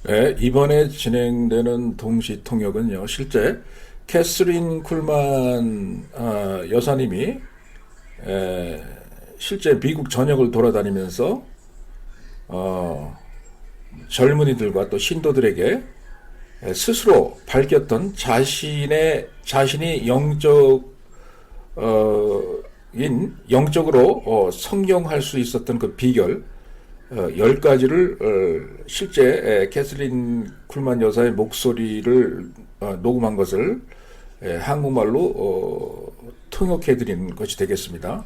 네, 이번에 진행되는 동시 통역은요, 실제 캐서린 쿨만 여사님이 실제 미국 전역을 돌아다니면서 어, 젊은이들과 또 신도들에게 스스로 밝혔던 자신이 영적으로 성령할 수 있었던 그 비결 10가지를 실제 캐슬린 쿨만 여사의 목소리를 녹음한 것을 한국말로 통역해드리는 것이 되겠습니다.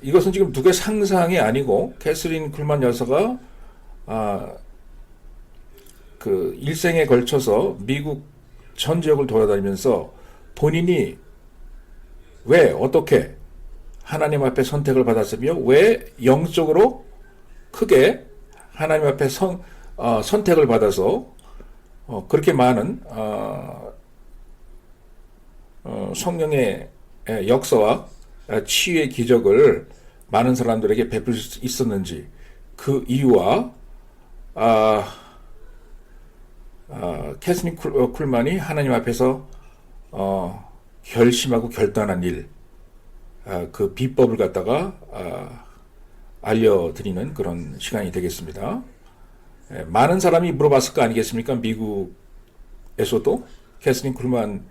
이것은 지금 누구의 상상이 아니고 캐슬린 쿨만 여사가 그 일생에 걸쳐서 미국 전 지역을 돌아다니면서 본인이 왜 어떻게 하나님 앞에 선택을 받았으며 왜 영적으로 크게 하나님 앞에 선택을 받아서 그렇게 많은 성령의 역사와 치유의 기적을 많은 사람들에게 베풀 수 있었는지 그 이유와 캐스린 쿨만이 하나님 앞에서 결심하고 결단한 일, 그 비법을 갖다가 알려드리는 그런 시간이 되겠습니다. 많은 사람이 물어봤을 거 아니겠습니까? 미국에서도 캐스린 쿨만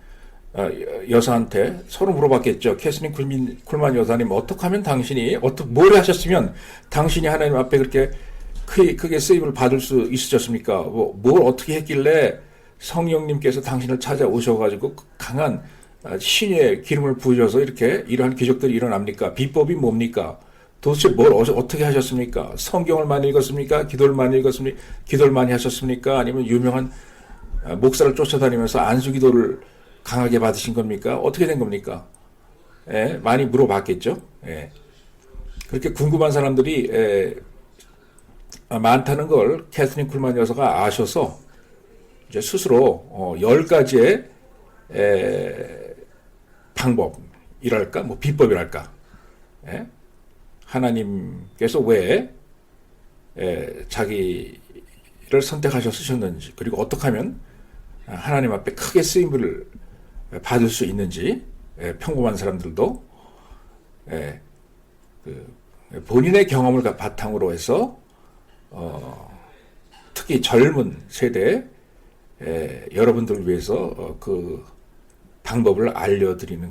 여사한테 서로 물어봤겠죠. 캐스린 쿨만 여사님, 어떻게 하면 당신이 뭘 하셨으면 당신이 하나님 앞에 그렇게 크게 쓰임을 받을 수 있으셨습니까? 뭘 어떻게 했길래 성령님께서 당신을 찾아오셔가지고 강한 신의 기름을 부으셔서 이렇게 이러한 기적들이 일어납니까? 비법이 뭡니까? 도대체 뭘 어떻게 하셨습니까? 성경을 많이 읽었습니까? 기도를 많이 하셨습니까? 아니면 유명한 목사를 쫓아다니면서 안수기도를 강하게 받으신 겁니까? 어떻게 된 겁니까? 많이 물어봤겠죠? 그렇게 궁금한 사람들이 많다는 걸 캐스린 쿨만 여사가 아셔서 이제 스스로 10가지의 방법이랄까, 뭐 비법이랄까, 하나님께서 왜 자기를 선택하셨으셨는지, 그리고 어떻게 하면 하나님 앞에 크게 쓰임을 받을 수 있는지, 평범한 사람들도 본인의 경험을 바탕으로 해서 특히 젊은 세대 여러분들을 위해서 그 방법을 알려드리는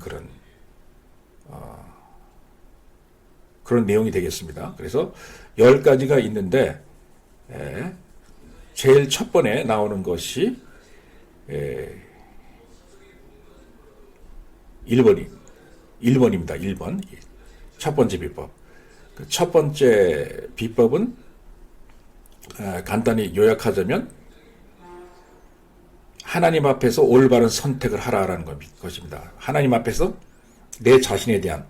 그런 내용이 되겠습니다. 그래서 10가지가 있는데 제일 첫 번에 나오는 것이 1번입니다. 1번. 첫 번째 비법. 그 첫 번째 비법은 간단히 요약하자면 하나님 앞에서 올바른 선택을 하라라는 것입니다. 하나님 앞에서 내 자신에 대한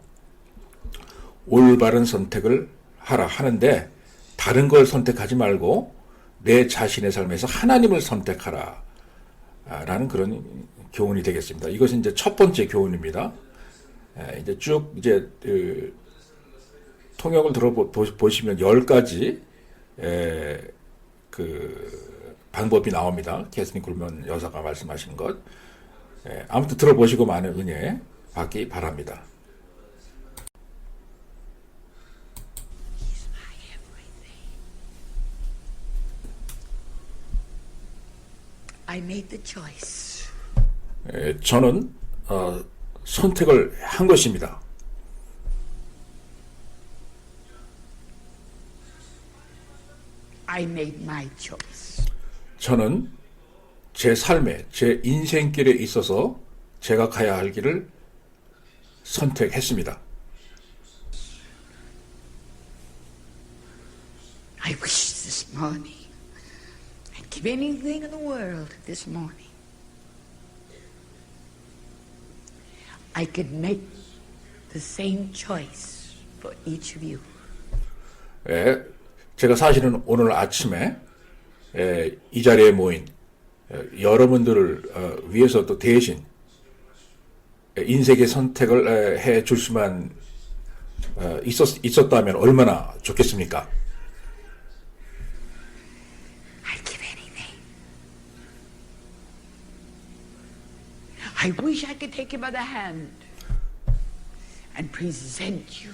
올바른 선택을 하라 하는데 다른 걸 선택하지 말고 내 자신의 삶에서 하나님을 선택하라 라는 그런 교훈이 되겠습니다. 이것은 이제 첫 번째 교훈입니다. 이제 쭉 통역을 들어보시면 10가지 그 방법이 나옵니다. 캐스린 쿨만 여사가 말씀하신 것. 아무튼 들어보시고 많은 은혜 받기 바랍니다. I made the choice. 저는 선택을 한 것입니다. I made my choice. 저는 제 삶에, 제 인생길에 있어서 제가 가야 할 길을 선택했습니다. I wish this morning I'd give anything in the world this morning I could make the same choice for each of you. 제가 사실은 오늘 아침에 이 자리에 모인 여러분들을 위해서 또 대신 인생의 선택을 해 줄 수만 있었다면 얼마나 좋겠습니까? I'd give anything. I wish I could take you by the hand and present you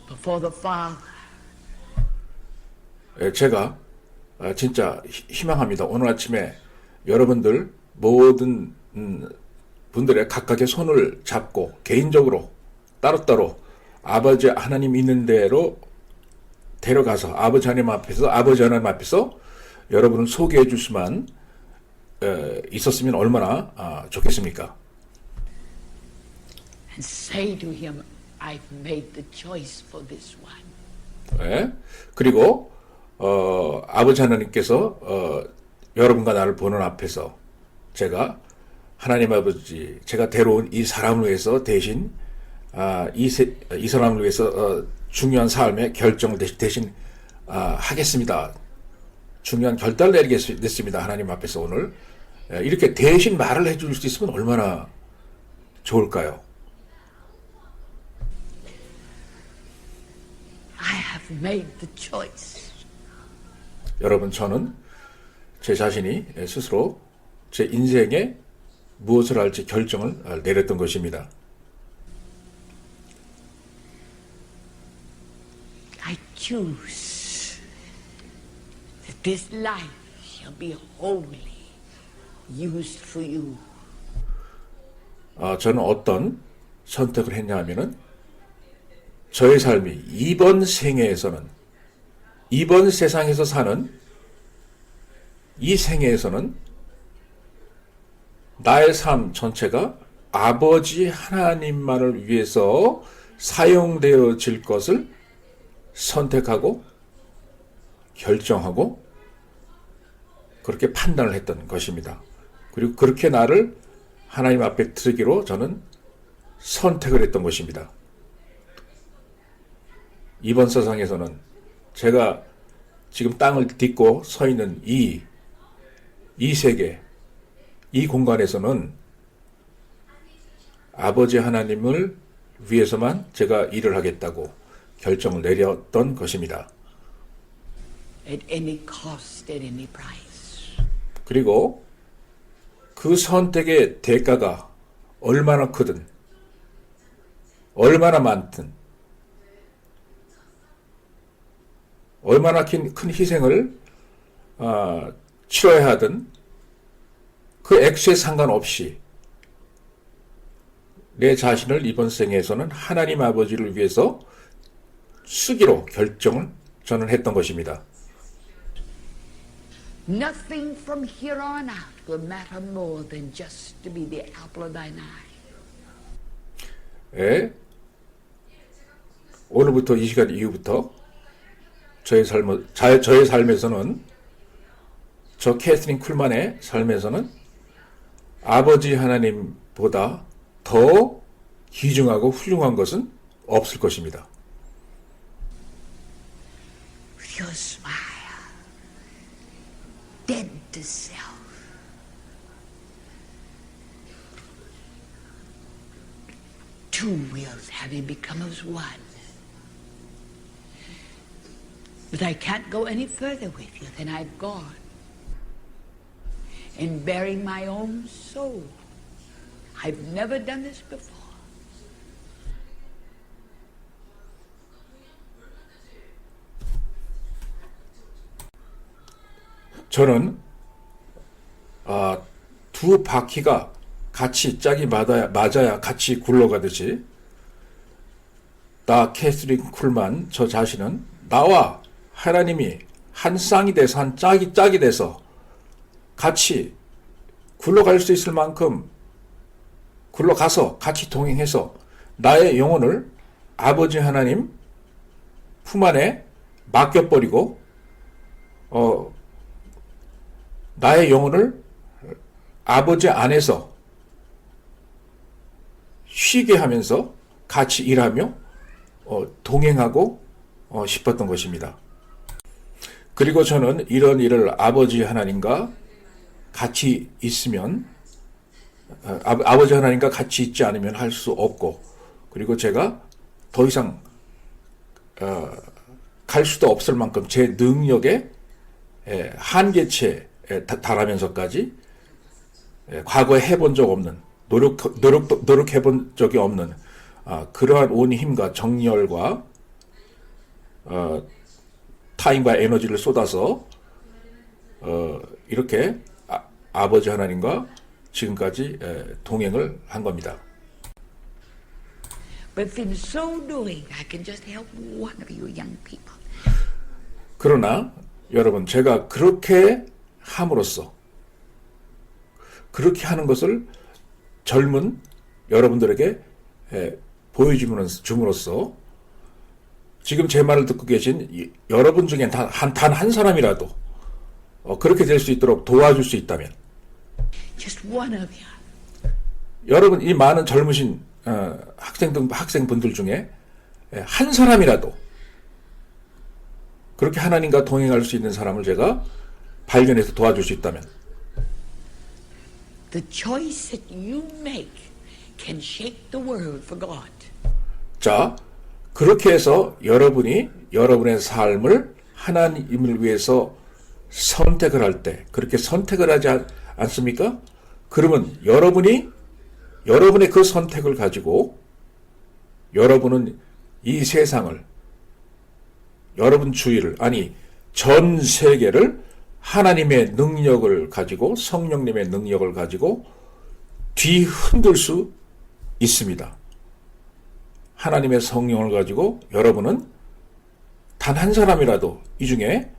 before the Father. 제가 진짜 희망합니다. 오늘 아침에 여러분들 모든 분들의 각각의 손을 잡고 개인적으로 따로따로 아버지 하나님 있는 대로 데려가서 아버지 하나님 앞에서 여러분을 소개해 줄 수만 있었으면 얼마나 좋겠습니까? And say to him, I've made the choice for this one. 네. 그리고 아버지 하나님께서 여러분과 나를 보는 앞에서 제가 하나님 아버지 제가 데려온 이 사람을 위해서 대신 이 사람을 위해서 중요한 삶의 결정을 대신 하겠습니다. 중요한 결단을 내리겠습니다. 하나님 앞에서 오늘 이렇게 대신 말을 해줄 수 있으면 얼마나 좋을까요? I have made the choice. 여러분, 저는 제 자신이 스스로 제 인생에 무엇을 할지 결정을 내렸던 것입니다. I choose that this life shall be wholly used for you. 저는 어떤 선택을 했냐 하면은 저의 삶이 이번 생애에서는 이번 세상에서 사는 이 생애에서는 나의 삶 전체가 아버지 하나님만을 위해서 사용되어질 것을 선택하고 결정하고 그렇게 판단을 했던 것입니다. 그리고 그렇게 나를 하나님 앞에 드리기로 저는 선택을 했던 것입니다. 이번 세상에서는 제가 지금 땅을 딛고 서 있는 이 세계, 이 공간에서는 아버지 하나님을 위해서만 제가 일을 하겠다고 결정을 내렸던 것입니다. At any cost, at any price. 그리고 그 선택의 대가가 얼마나 크든, 얼마나 많든, 얼마나 큰 희생을 치러야 하든 그 액수에 상관없이 내 자신을 이번 생에서는 하나님 아버지를 위해서 쓰기로 결정을 저는 했던 것입니다. Nothing from here on out will matter more than just to be the apple of thine eye. 오늘부터 이 시간 이후부터 저의 삶에서는 저 캐서린 쿨만의 삶에서는 아버지 하나님보다 더 귀중하고 훌륭한 것은 없을 것입니다. With your smile, dead to self. Two wills having become as one. But I can't go any further with you than I've gone. In bearing my own soul. I've never done this before. 저는 두 바퀴가 같이 짝이 맞아야 같이 굴러가듯이 나 캐서린 쿨만 저 자신은 나와 하나님이 한 쌍이 돼서 한 짝이 돼서 같이 굴러갈 수 있을 만큼 굴러가서 같이 동행해서 나의 영혼을 아버지 하나님 품 안에 맡겨버리고 나의 영혼을 아버지 안에서 쉬게 하면서 같이 일하며 동행하고 싶었던 것입니다. 그리고 저는 이런 일을 아버지 하나님과 같이 있으면 아버지 하나님과 같이 있지 않으면 할 수 없고 그리고 제가 더 이상 갈 수도 없을 만큼 제 능력의 한계치에 달하면서까지 과거에 해본 적 없는 노력해본 적이 없는 그러한 온 힘과 정열과 타임과 에너지를 쏟아서 이렇게 아버지 하나님과 지금까지 동행을 한 겁니다. But in so doing, I can just help one of you young people. 그러나 여러분, 제가 그렇게 함으로써, 그렇게 하는 것을 젊은 여러분들에게 보여줌으로써 지금 제 말을 듣고 계신 여러분 중에 단 한 사람이라도 그렇게 될 수 있도록 도와줄 수 있다면, Just one of you. 여러분 이 많은 젊으신 학생분들 중에 한 사람이라도 그렇게 하나님과 동행할 수 있는 사람을 제가 발견해서 도와줄 수 있다면, The choice that you make can shake the world for God. 자, 그렇게 해서 여러분이 여러분의 삶을 하나님을 위해서 선택을 할 때, 그렇게 선택을 하지 않습니까? 그러면 여러분의 그 선택을 가지고 여러분은 이 세상을, 여러분 주위를, 아니 전 세계를 하나님의 능력을 가지고, 성령님의 능력을 가지고 뒤흔들 수 있습니다. 하나님의 성령을 가지고 여러분은 단 한 사람이라도 이 중에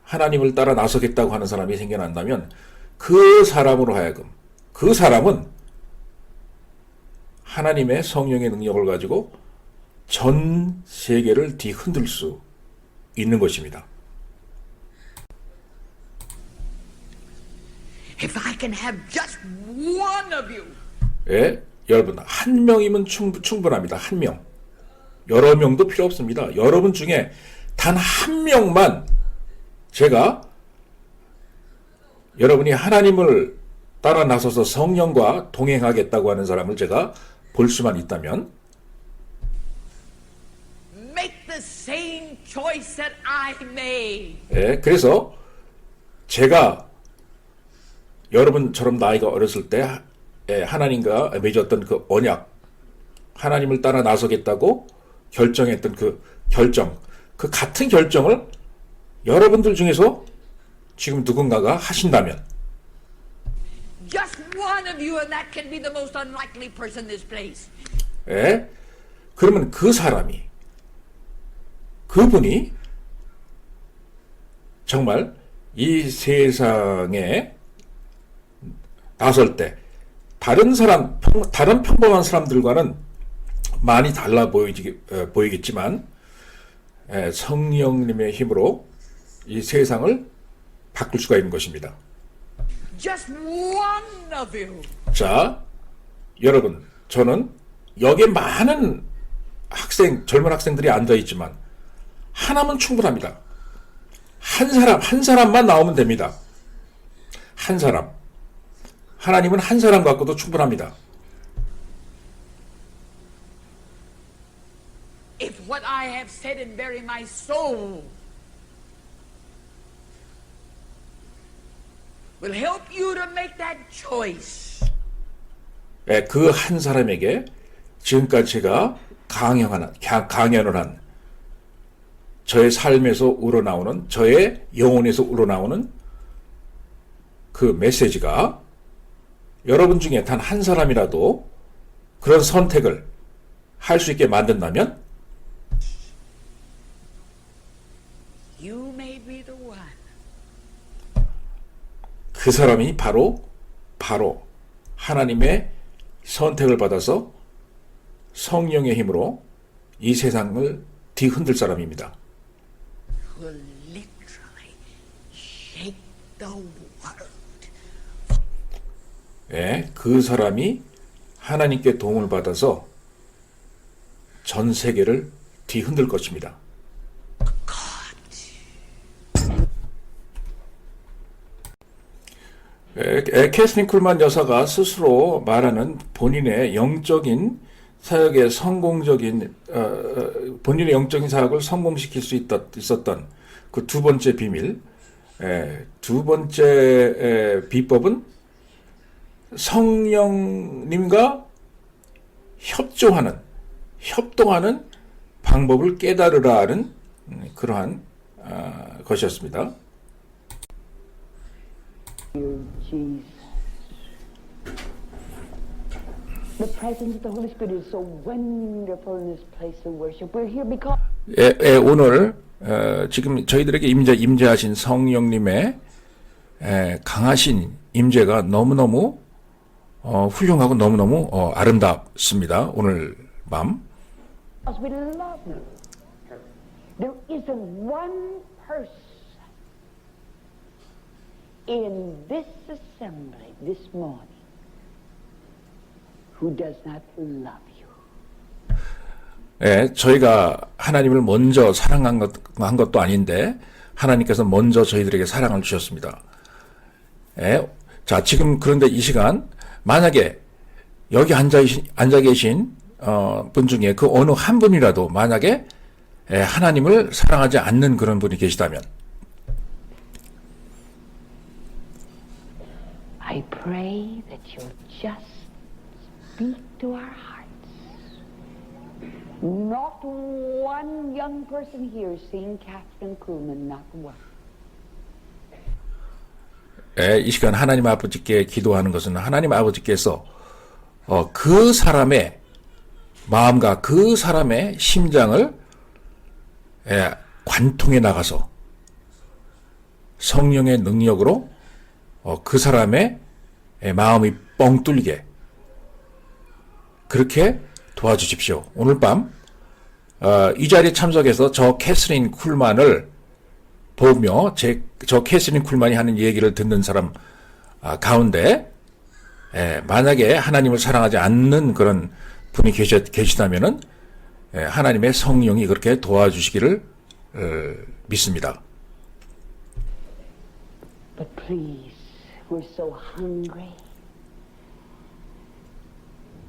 하나님을 따라 나서겠다고 하는 사람이 생겨난다면 그 사람으로 하여금, 그 사람은 하나님의 성령의 능력을 가지고 전 세계를 뒤흔들 수 있는 것입니다. If I can have just one of you, 예, 여러분 한 명이면 충분합니다. 한 명. 여러 명도 필요 없습니다. 여러분 중에 단 한 명만 제가 여러분이 하나님을 따라 나서서 성령과 동행하겠다고 하는 사람을 제가 볼 수만 있다면, make the same choice that I made. 예, 그래서 제가 여러분처럼 나이가 어렸을 때 하나님과 맺었던 그 언약, 하나님을 따라 나서겠다고 결정했던 그 결정, 그 같은 결정을 여러분들 중에서 지금 누군가가 하신다면, Just one of you, and that can be the most unlikely person in this place. 예, 그러면 그 사람이, 그분이 정말 이 세상에 나설 때 다른 평범한 사람들과는 많이 달라 보이겠지만 성령님의 힘으로 이 세상을 바꿀 수가 있는 것입니다. Just one of you. 자, 여러분, 저는 여기에 많은 젊은 학생들이 앉아있지만 하나면 충분합니다. 한 사람만 나오면 됩니다. 한 사람. 하나님은 한 사람 갖고도 충분합니다. If what I have said in very my soul will help you to make that choice, 그 한 사람에게 지금까지 제가 강연을 한 저의 삶에서 우러나오는, 저의 영혼에서 우러나오는 그 메시지가 여러분 중에 단 한 사람이라도 그런 선택을 할 수 있게 만든다면, you may be the one. 그 사람이 바로 하나님의 선택을 받아서 성령의 힘으로 이 세상을 뒤흔들 사람입니다. Will literally shake the world. 예, 그 사람이 하나님께 도움을 받아서 전 세계를 뒤흔들 것입니다. 캐스린 쿨만 여사가 스스로 말하는 본인의 영적인 사역의 본인의 영적인 사역을 성공시킬 수 있었던 그 두 번째 비밀, 두 번째 비법은 성령님과 협동하는 방법을 깨달으라는 그러한 것이었습니다. Jesus. The presence of the Holy Spirit is so wonderful in this place of worship. We're here because 오늘 지금 저희들에게 임재하신 성령님의 강하신 임재가 너무너무 훌륭하고 너무너무 아름답습니다. 오늘 밤. we love you. There isn't one person in this assembly this morning who does not love you. 저희가 하나님을 먼저 사랑한 것도 아닌데 하나님께서 먼저 저희들에게 사랑을 주셨습니다. 자, 지금 그런데 이 시간 만약에 여기 앉아 계신 분 중에 그 어느 한 분이라도 만약에 하나님을 사랑하지 않는 그런 분이 계시다면 I pray that you'll just speak to our hearts. Not one young person here seen Catherine Kuhlman, not one. 이 시간 하나님 아버지께 기도하는 것은 하나님 아버지께서 그 사람의 마음과 그 사람의 심장을 관통해 나가서 성령의 능력으로 그 사람의 마음이 뻥 뚫리게 그렇게 도와주십시오. 오늘 밤 이 자리에 참석해서 저 캐서린 쿨만을 보며 저 캐서린 쿨만이 하는 얘기를 듣는 사람 가운데 만약에 하나님을 사랑하지 않는 그런 분이 계시다면은 하나님의 성령이 그렇게 도와주시기를 믿습니다. But please, we're so hungry.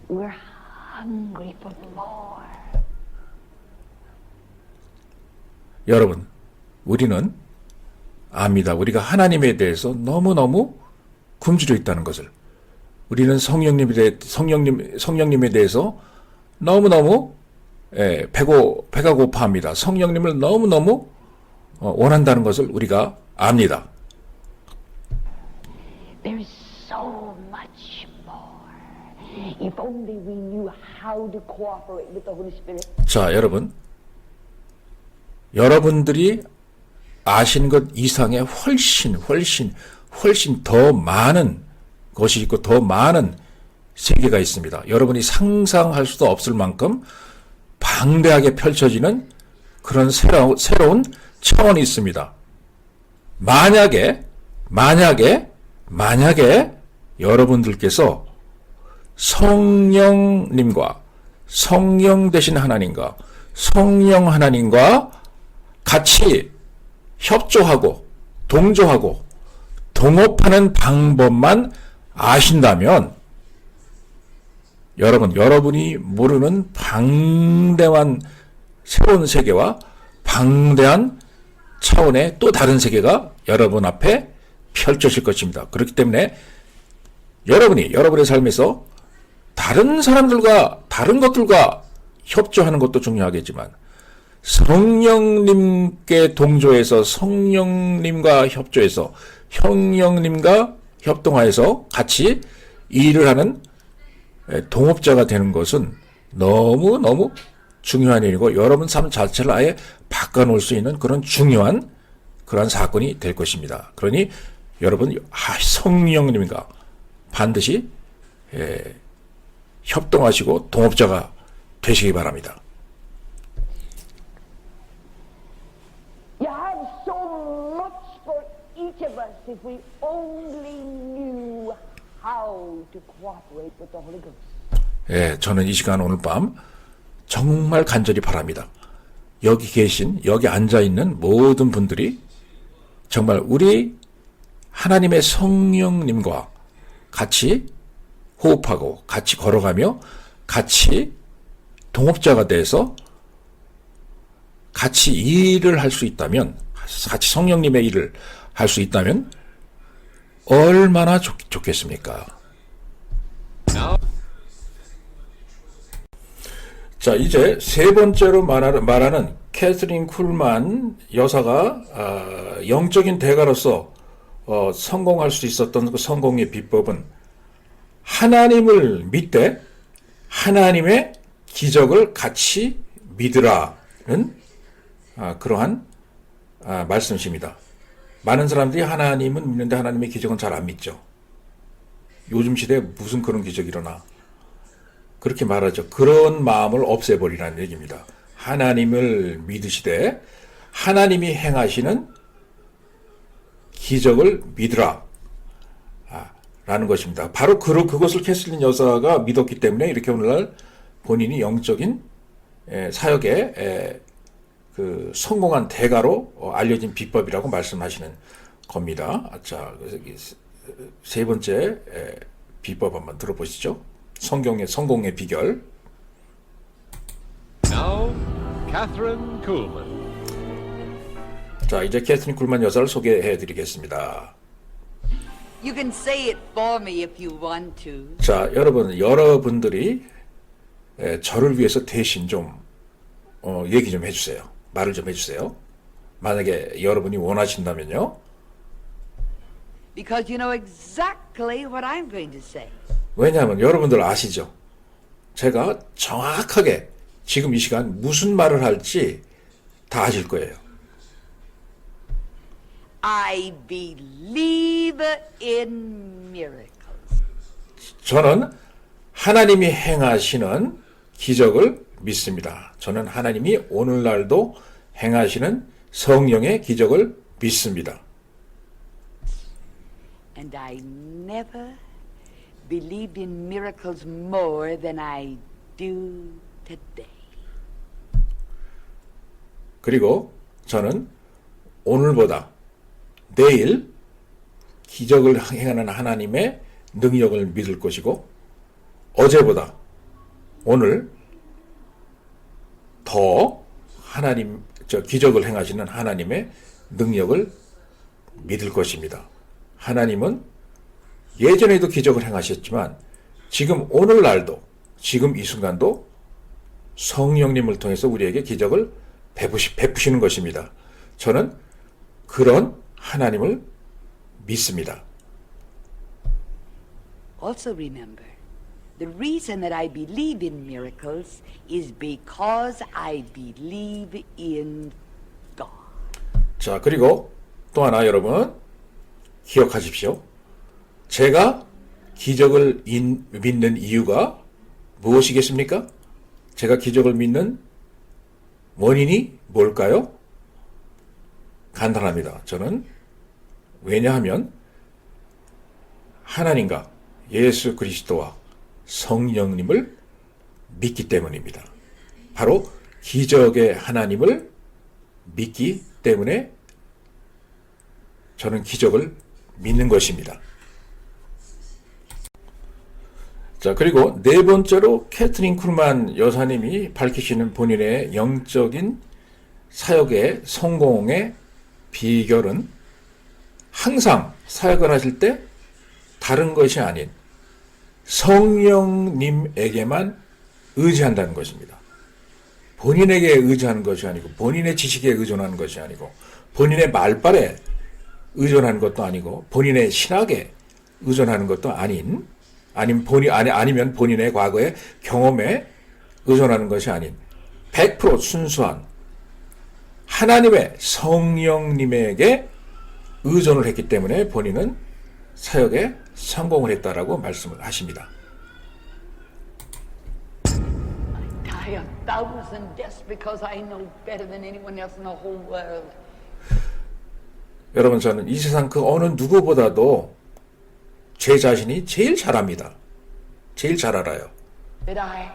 We're hungry for more. 여러분, 우리는 압니다. 우리가 하나님에 대해서 너무너무 굶주려 있다는 것을. 우리는 성령님에 대해서 너무너무 배가 고파합니다. 성령님을 너무너무 원한다는 것을 우리가 압니다. There is so much more. If only we knew how to cooperate with the Holy Spirit. 자, 여러분들이 아시는 것 이상의 훨씬 더 많은 것이 있고 더 많은 세계가 있습니다. 여러분이 상상할 수도 없을 만큼 방대하게 펼쳐지는 그런 새로운 차원이 있습니다. 만약에 여러분들께서 성령님과 성령 되신 하나님과 성령 하나님과 같이 협조하고 동조하고 동업하는 방법만 아신다면 여러분이 모르는 방대한 새로운 세계와 방대한 차원의 또 다른 세계가 여러분 앞에 펼쳐질 것입니다. 그렇기 때문에 여러분의 삶에서 다른 사람들과 다른 것들과 협조하는 것도 중요하겠지만 성령님께 동조해서 성령님과 협조해서 성령님과 협동하여서 같이 일을 하는 동업자가 되는 것은 너무너무 중요한 일이고 여러분 삶 자체를 아예 바꿔놓을 수 있는 그런 중요한 그런 사건이 될 것입니다. 그러니 여러분 성령님과 반드시 협동하시고 동업자가 되시기 바랍니다. You have so much for each of us if we only knew how to cooperate with the Holy Ghost. 저는 이 시간 오늘 밤 정말 간절히 바랍니다. 여기 앉아있는 모든 분들이 정말 우리 하나님의 성령님과 같이 호흡하고 같이 걸어가며 같이 동업자가 돼서 같이 일을 할 수 있다면 같이 성령님의 일을 할 수 있다면 얼마나 좋겠습니까? 자, 이제 세 번째로 말하는 캐서린 쿨만 여사가 영적인 대가로서 성공할 수 있었던 그 성공의 비법은 하나님을 믿되 하나님의 기적을 같이 믿으라는 그러한 말씀이십니다. 많은 사람들이 하나님은 믿는데 하나님의 기적은 잘 안 믿죠. 요즘 시대에 무슨 그런 기적이 일어나. 그렇게 말하죠. 그런 마음을 없애버리라는 얘기입니다. 하나님을 믿으시되 하나님이 행하시는 기적을 믿으라 라는 것입니다. 바로 그것을 캐슬린 여사가 믿었기 때문에 이렇게 오늘날 본인이 영적인 사역에 그 성공한 대가로 알려진 비법이라고 말씀하시는 겁니다. 자, 세 번째 비법 한번 들어보시죠. 성경의 성공의 비결. Now, Catherine Kuhlman. 자, 이제 캐서린 쿨만 여사를 소개해 드리겠습니다. You can say it for me if you want to. 자, 여러분들이 저를 위해서 대신 좀 얘기 좀 해주세요. 말을 좀 해주세요. 만약에 여러분이 원하신다면요. Because you know exactly what I'm going to say. 왜냐하면 여러분들 아시죠? 제가 정확하게 지금 이 시간 무슨 말을 할지 다 아실 거예요. I believe in miracles. 저는 하나님이 행하시는 기적을 믿습니다. 저는 하나님이 오늘날도 행하시는 성령의 기적을 믿습니다. And I never believed in miracles more than I do today. 그리고 저는 오늘보다 내일 기적을 행하는 하나님의 능력을 믿을 것이고 어제보다 오늘 더 기적을 행하시는 하나님의 능력을 믿을 것입니다. 하나님은 예전에도 기적을 행하셨지만 지금 오늘날도 지금 이 순간도 성령님을 통해서 우리에게 기적을 베푸시는 것입니다. 저는 그런 하나님을 믿습니다. Also remember, the reason that I believe in miracles is because I believe in God. 자, 그리고 또 하나 여러분 기억하십시오. 제가 기적을 믿는 이유가 무엇이겠습니까? 제가 기적을 믿는 원인이 뭘까요? 간단합니다. 저는 왜냐하면 하나님과 예수 그리스도와 성령님을 믿기 때문입니다. 바로 기적의 하나님을 믿기 때문에 저는 기적을 믿는 것입니다. 자, 그리고 네 번째로 캐서린 쿨만 여사님이 밝히시는 본인의 영적인 사역의 성공의 비결은 항상 사역을 하실 때 다른 것이 아닌 성령님에게만 의지한다는 것입니다. 본인에게 의지하는 것이 아니고 본인의 지식에 의존하는 것이 아니고 본인의 말발에 의존하는 것도 아니고 본인의 신학에 의존하는 것도 아니면 본인의 과거의 경험에 의존하는 것이 아닌 100% 순수한 하나님의 성령님에게 의존을 했기 때문에 본인은 사역에 성공을 했다라고 말씀을 하십니다. Die 1,000 deaths because I know better than anyone else in the whole world. 여러분, 저는 이 세상 그 어느 누구보다도 제 자신이 제일 잘합니다. 제일 잘 알아요. That I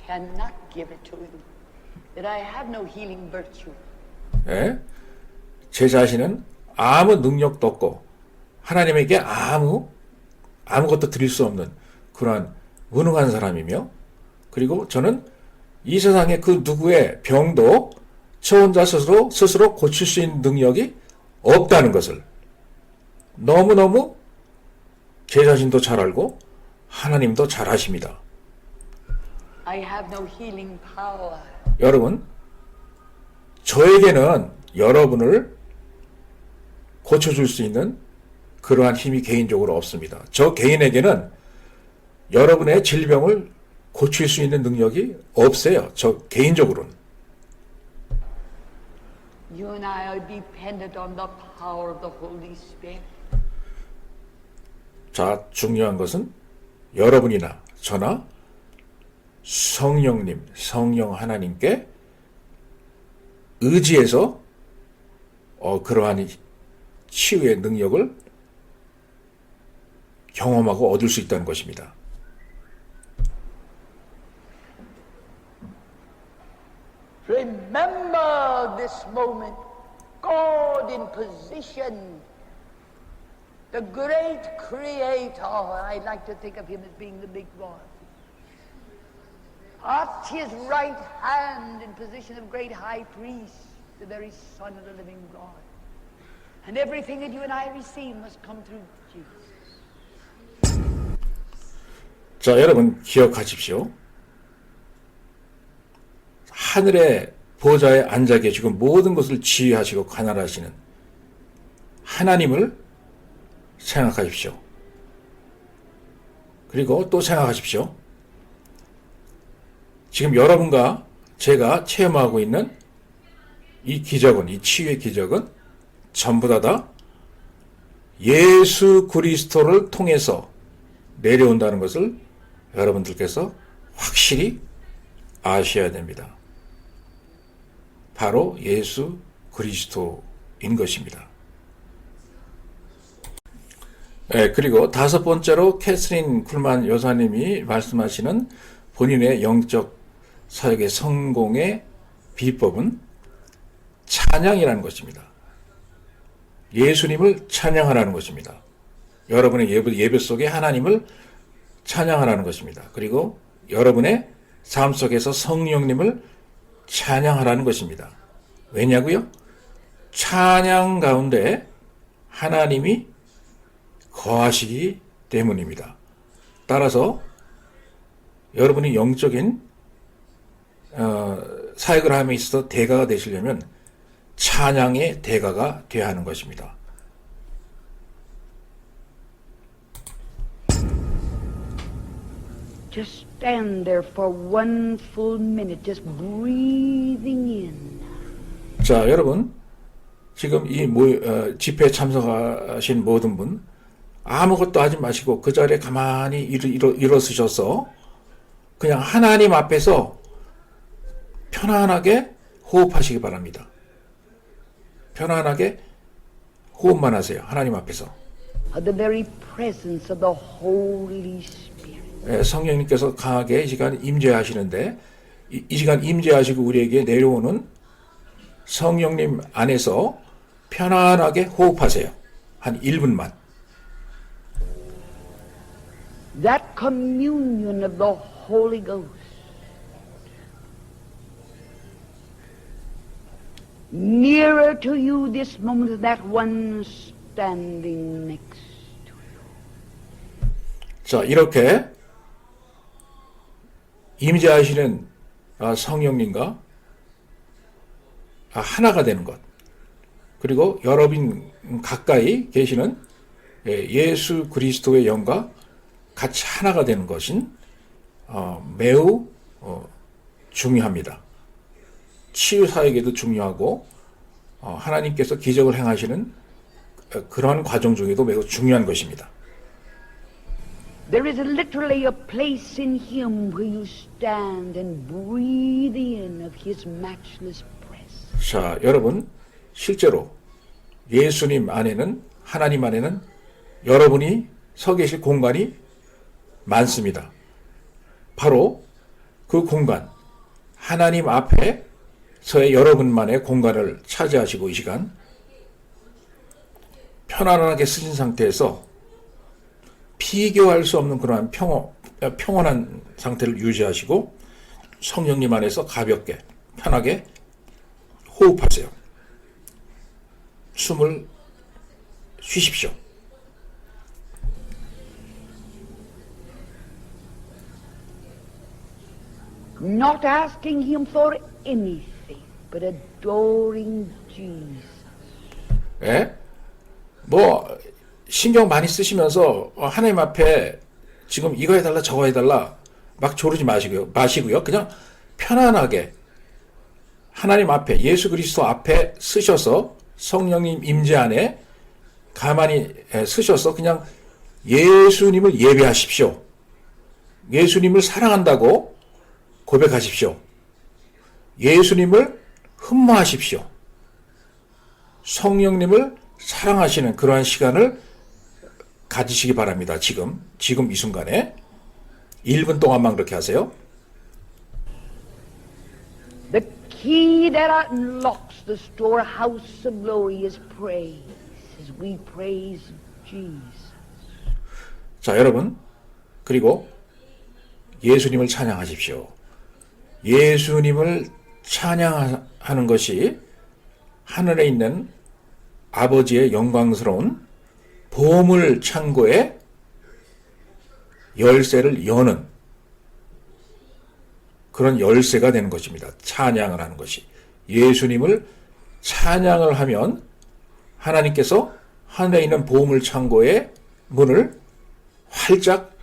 cannot give it to him. That I have no healing virtue. 예? 제 자신은 아무 능력도 없고 하나님에게 아무것도 드릴 수 없는 그러한 무능한 사람이며, 그리고 저는 이 세상의 그 누구의 병도 저 혼자 스스로 고칠 수 있는 능력이 없다는 것을 너무너무 제 자신도 잘 알고 하나님도 잘 아십니다. I have no healing power. 여러분, 저에게는 여러분을 고쳐줄 수 있는 그러한 힘이 개인적으로 없습니다. 저 개인에게는 여러분의 질병을 고칠 수 있는 능력이 없어요. 저 개인적으로는. You and I are dependent on the power of the Holy Spirit. 자, 중요한 것은 여러분이나 저나 성령님, 성령 하나님께 의지해서 그러한 치유의 능력을 경험하고 얻을 수 있다는 것입니다. Remember this moment. God in position. The great creator. I like to think of him as being the big one. At his right hand in position of great high priest, the very son of the living God. And everything that you and I receive must come through Jesus. 자, 여러분 기억하십시오. 하늘의 보좌에 앉아 계시고 모든 것을 지휘하시고 관할하시는 하나님을 생각하십시오. 그리고 또 생각하십시오. 지금 여러분과 제가 체험하고 있는 이 기적은, 이 치유의 기적은 전부 다 예수 그리스도를 통해서 내려온다는 것을 여러분들께서 확실히 아셔야 됩니다. 바로 예수 그리스도인 것입니다. 네, 그리고 다섯 번째로 캐서린 쿨만 여사님이 말씀하시는 본인의 영적 사역의 성공의 비법은 찬양이라는 것입니다. 예수님을 찬양하라는 것입니다. 여러분의 예배 속에 하나님을 찬양하라는 것입니다. 그리고 여러분의 삶 속에서 성령님을 찬양하라는 것입니다. 왜냐고요? 찬양 가운데 하나님이 거하시기 때문입니다. 따라서 여러분이 영적인 사역을 함에 있어서 대가가 되시려면 찬양의 대가가 되어야 하는 것입니다. Just stand there for one full minute, just breathing in. 자, 여러분, 지금 이 집회에 참석하신 모든 분 아무것도 하지 마시고 그 자리에 가만히 일어서셔서 그냥 하나님 앞에서 편안하게 호흡하시기 바랍니다. 편안하게 호흡만 하세요. 하나님 앞에서. Of the very presence of the Holy Spirit. 성령님께서 강하게 이 시간 임재하시는데 이 시간 임재하시고 우리에게 내려오는 성령님 안에서 편안하게 호흡하세요. 한 1분만. That communion of the Holy Ghost. Nearer to you this moment than that one standing next to you. 자, 이렇게 임재하시는 성령님과 하나가 되는 것. 그리고 여러분 가까이 계시는 예수 그리스도의 영과 같이 하나가 되는 것은 매우 중요합니다. 치유 사역에도 중요하고 하나님께서 기적을 행하시는 그러한 과정 중에도 매우 중요한 것입니다. There is literally a place in Him where you stand and breathe in of His matchless presence. 자, 여러분 실제로 예수님 안에는 하나님 안에는 여러분이 서 계실 공간이 많습니다. 바로 그 공간 하나님 앞에서의 여러분만의 공간을 차지하시고 이 시간 편안하게 쓰신 상태에서 비교할 수 없는 그러한 평온한 상태를 유지하시고 성령님 안에서 가볍게 편하게 호흡하세요. 숨을 쉬십시오. not asking him for anything, but adoring Jesus. 예? 뭐 신경 많이 쓰시면서 하나님 앞에 지금 이거 해달라 저거 해달라 막 조르지 마시고요. 그냥 편안하게 하나님 앞에 예수 그리스도 앞에 쓰셔서 성령님 임재 안에 가만히 쓰셔서 그냥 예수님을 예배하십시오. 예수님을 사랑한다고 고백하십시오. 예수님을 흠모하십시오. 성령님을 사랑하시는 그러한 시간을 가지시기 바랍니다. 지금 이 순간에 1분 동안만 그렇게 하세요. The key that unlocks the storehouse of glory is praise, as we praise Jesus. 자, 여러분, 그리고 예수님을 찬양하십시오. 예수님을 찬양하는 것이 하늘에 있는 아버지의 영광스러운 보물 창고의 열쇠를 여는 그런 열쇠가 되는 것입니다. 찬양을 하는 것이. 예수님을 찬양을 하면 하나님께서 하늘에 있는 보물 창고의 문을 활짝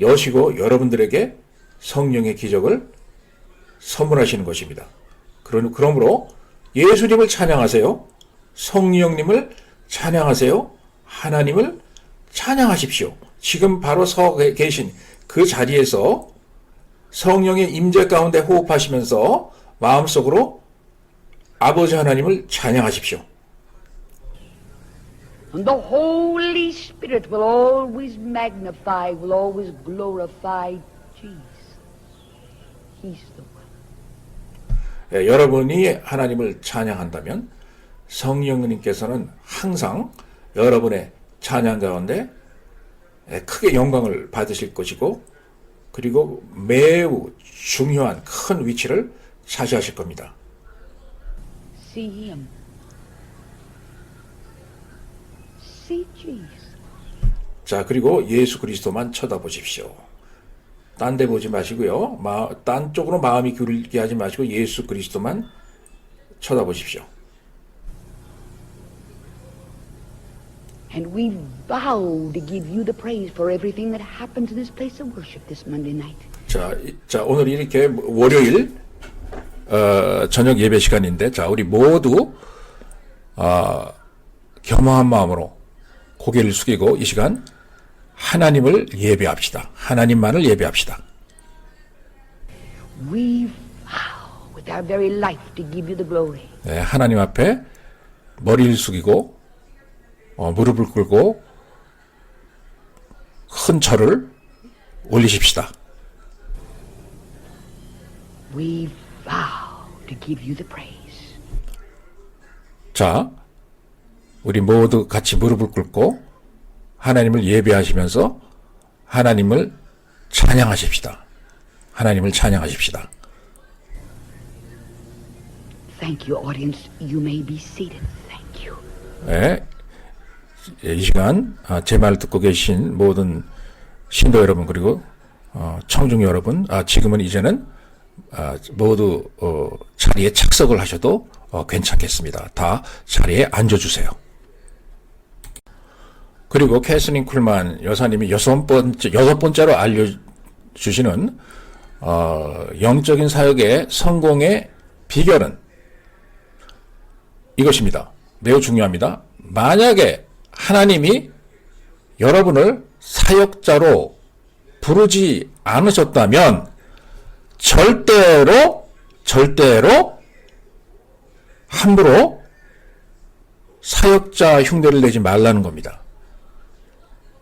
여시고 여러분들에게 성령의 기적을 선물하시는 것입니다. 그러므로 예수님을 찬양하세요. 성령님을 찬양하세요. 하나님을 찬양하십시오. 지금 바로 서 계신 그 자리에서 성령의 임재 가운데 호흡하시면서 마음속으로 아버지 하나님을 찬양하십시오. And the Holy Spirit will always magnify, will always glorify Jesus. He's the one. 여러분이 하나님을 찬양한다면 성령님께서는 항상 여러분의 찬양 가운데 크게 영광을 받으실 것이고 그리고 매우 중요한 큰 위치를 차지하실 겁니다. See him. See Jesus. 자, 그리고 예수 그리스도만 쳐다보십시오. 딴 데 보지 마시고요. 딴 쪽으로 마음이 기울게 하지 마시고 예수 그리스도만 쳐다보십시오. And we vow to give you the praise for everything that happened to this place of worship this Monday night. 자, 오늘 이렇게 월요일 저녁 예배 시간인데, 자, 우리 모두 겸허한 마음으로 고개를 숙이고 이 시간 하나님을 예배합시다. 하나님만을 예배합시다. We vow with our very life to give you the glory. 네, 하나님 앞에 머리를 숙이고 무릎을 꿇고 큰 절을 올리십시다. We vow to give you the praise. 자, 우리 모두 같이 무릎을 꿇고 하나님을 예배하시면서 하나님을 찬양하십시다. 하나님을 찬양하십시다. Thank you, audience. You may be seated. Thank you. 네, 이 시간 제 말을 듣고 계신 모든 신도 여러분 그리고 청중 여러분, 지금은 이제는 모두 자리에 착석을 하셔도 괜찮겠습니다. 다 자리에 앉아주세요. 그리고 캐슬린 쿨만 여사님이 여섯 번째로 알려주시는 영적인 사역의 성공의 비결은 이것입니다. 매우 중요합니다. 만약에 하나님이 여러분을 사역자로 부르지 않으셨다면 절대로 함부로 사역자 흉내를 내지 말라는 겁니다.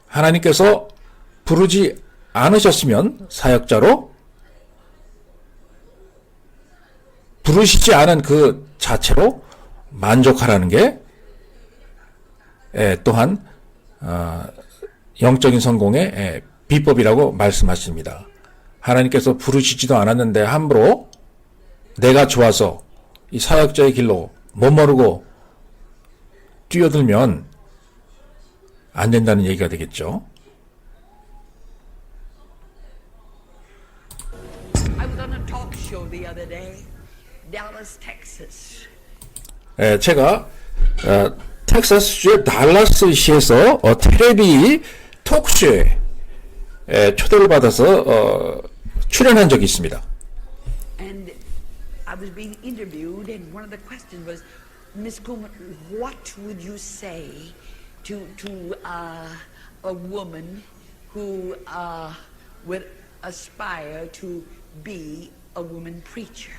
하나님께서 부르지 않으셨으면 사역자로 부르시지 않은 그 자체로 만족하라는 게 또한 영적인 성공의 비법이라고 말씀하십니다. 하나님께서 부르시지도 않았는데 함부로 내가 좋아서 이 사역자의 길로 멋모르고 뛰어들면 안 된다는 얘기가 되겠죠. I was on an Dallas, Texas. 예, 제가 텍사스주의 달라스시에서 텔레비 토크쇼에 초대를 받아서 출연한 적이 있습니다. And I was being interviewed, and one of the questions was, Miss Kuhlman, what would you say to a woman who would aspire to be a woman preacher?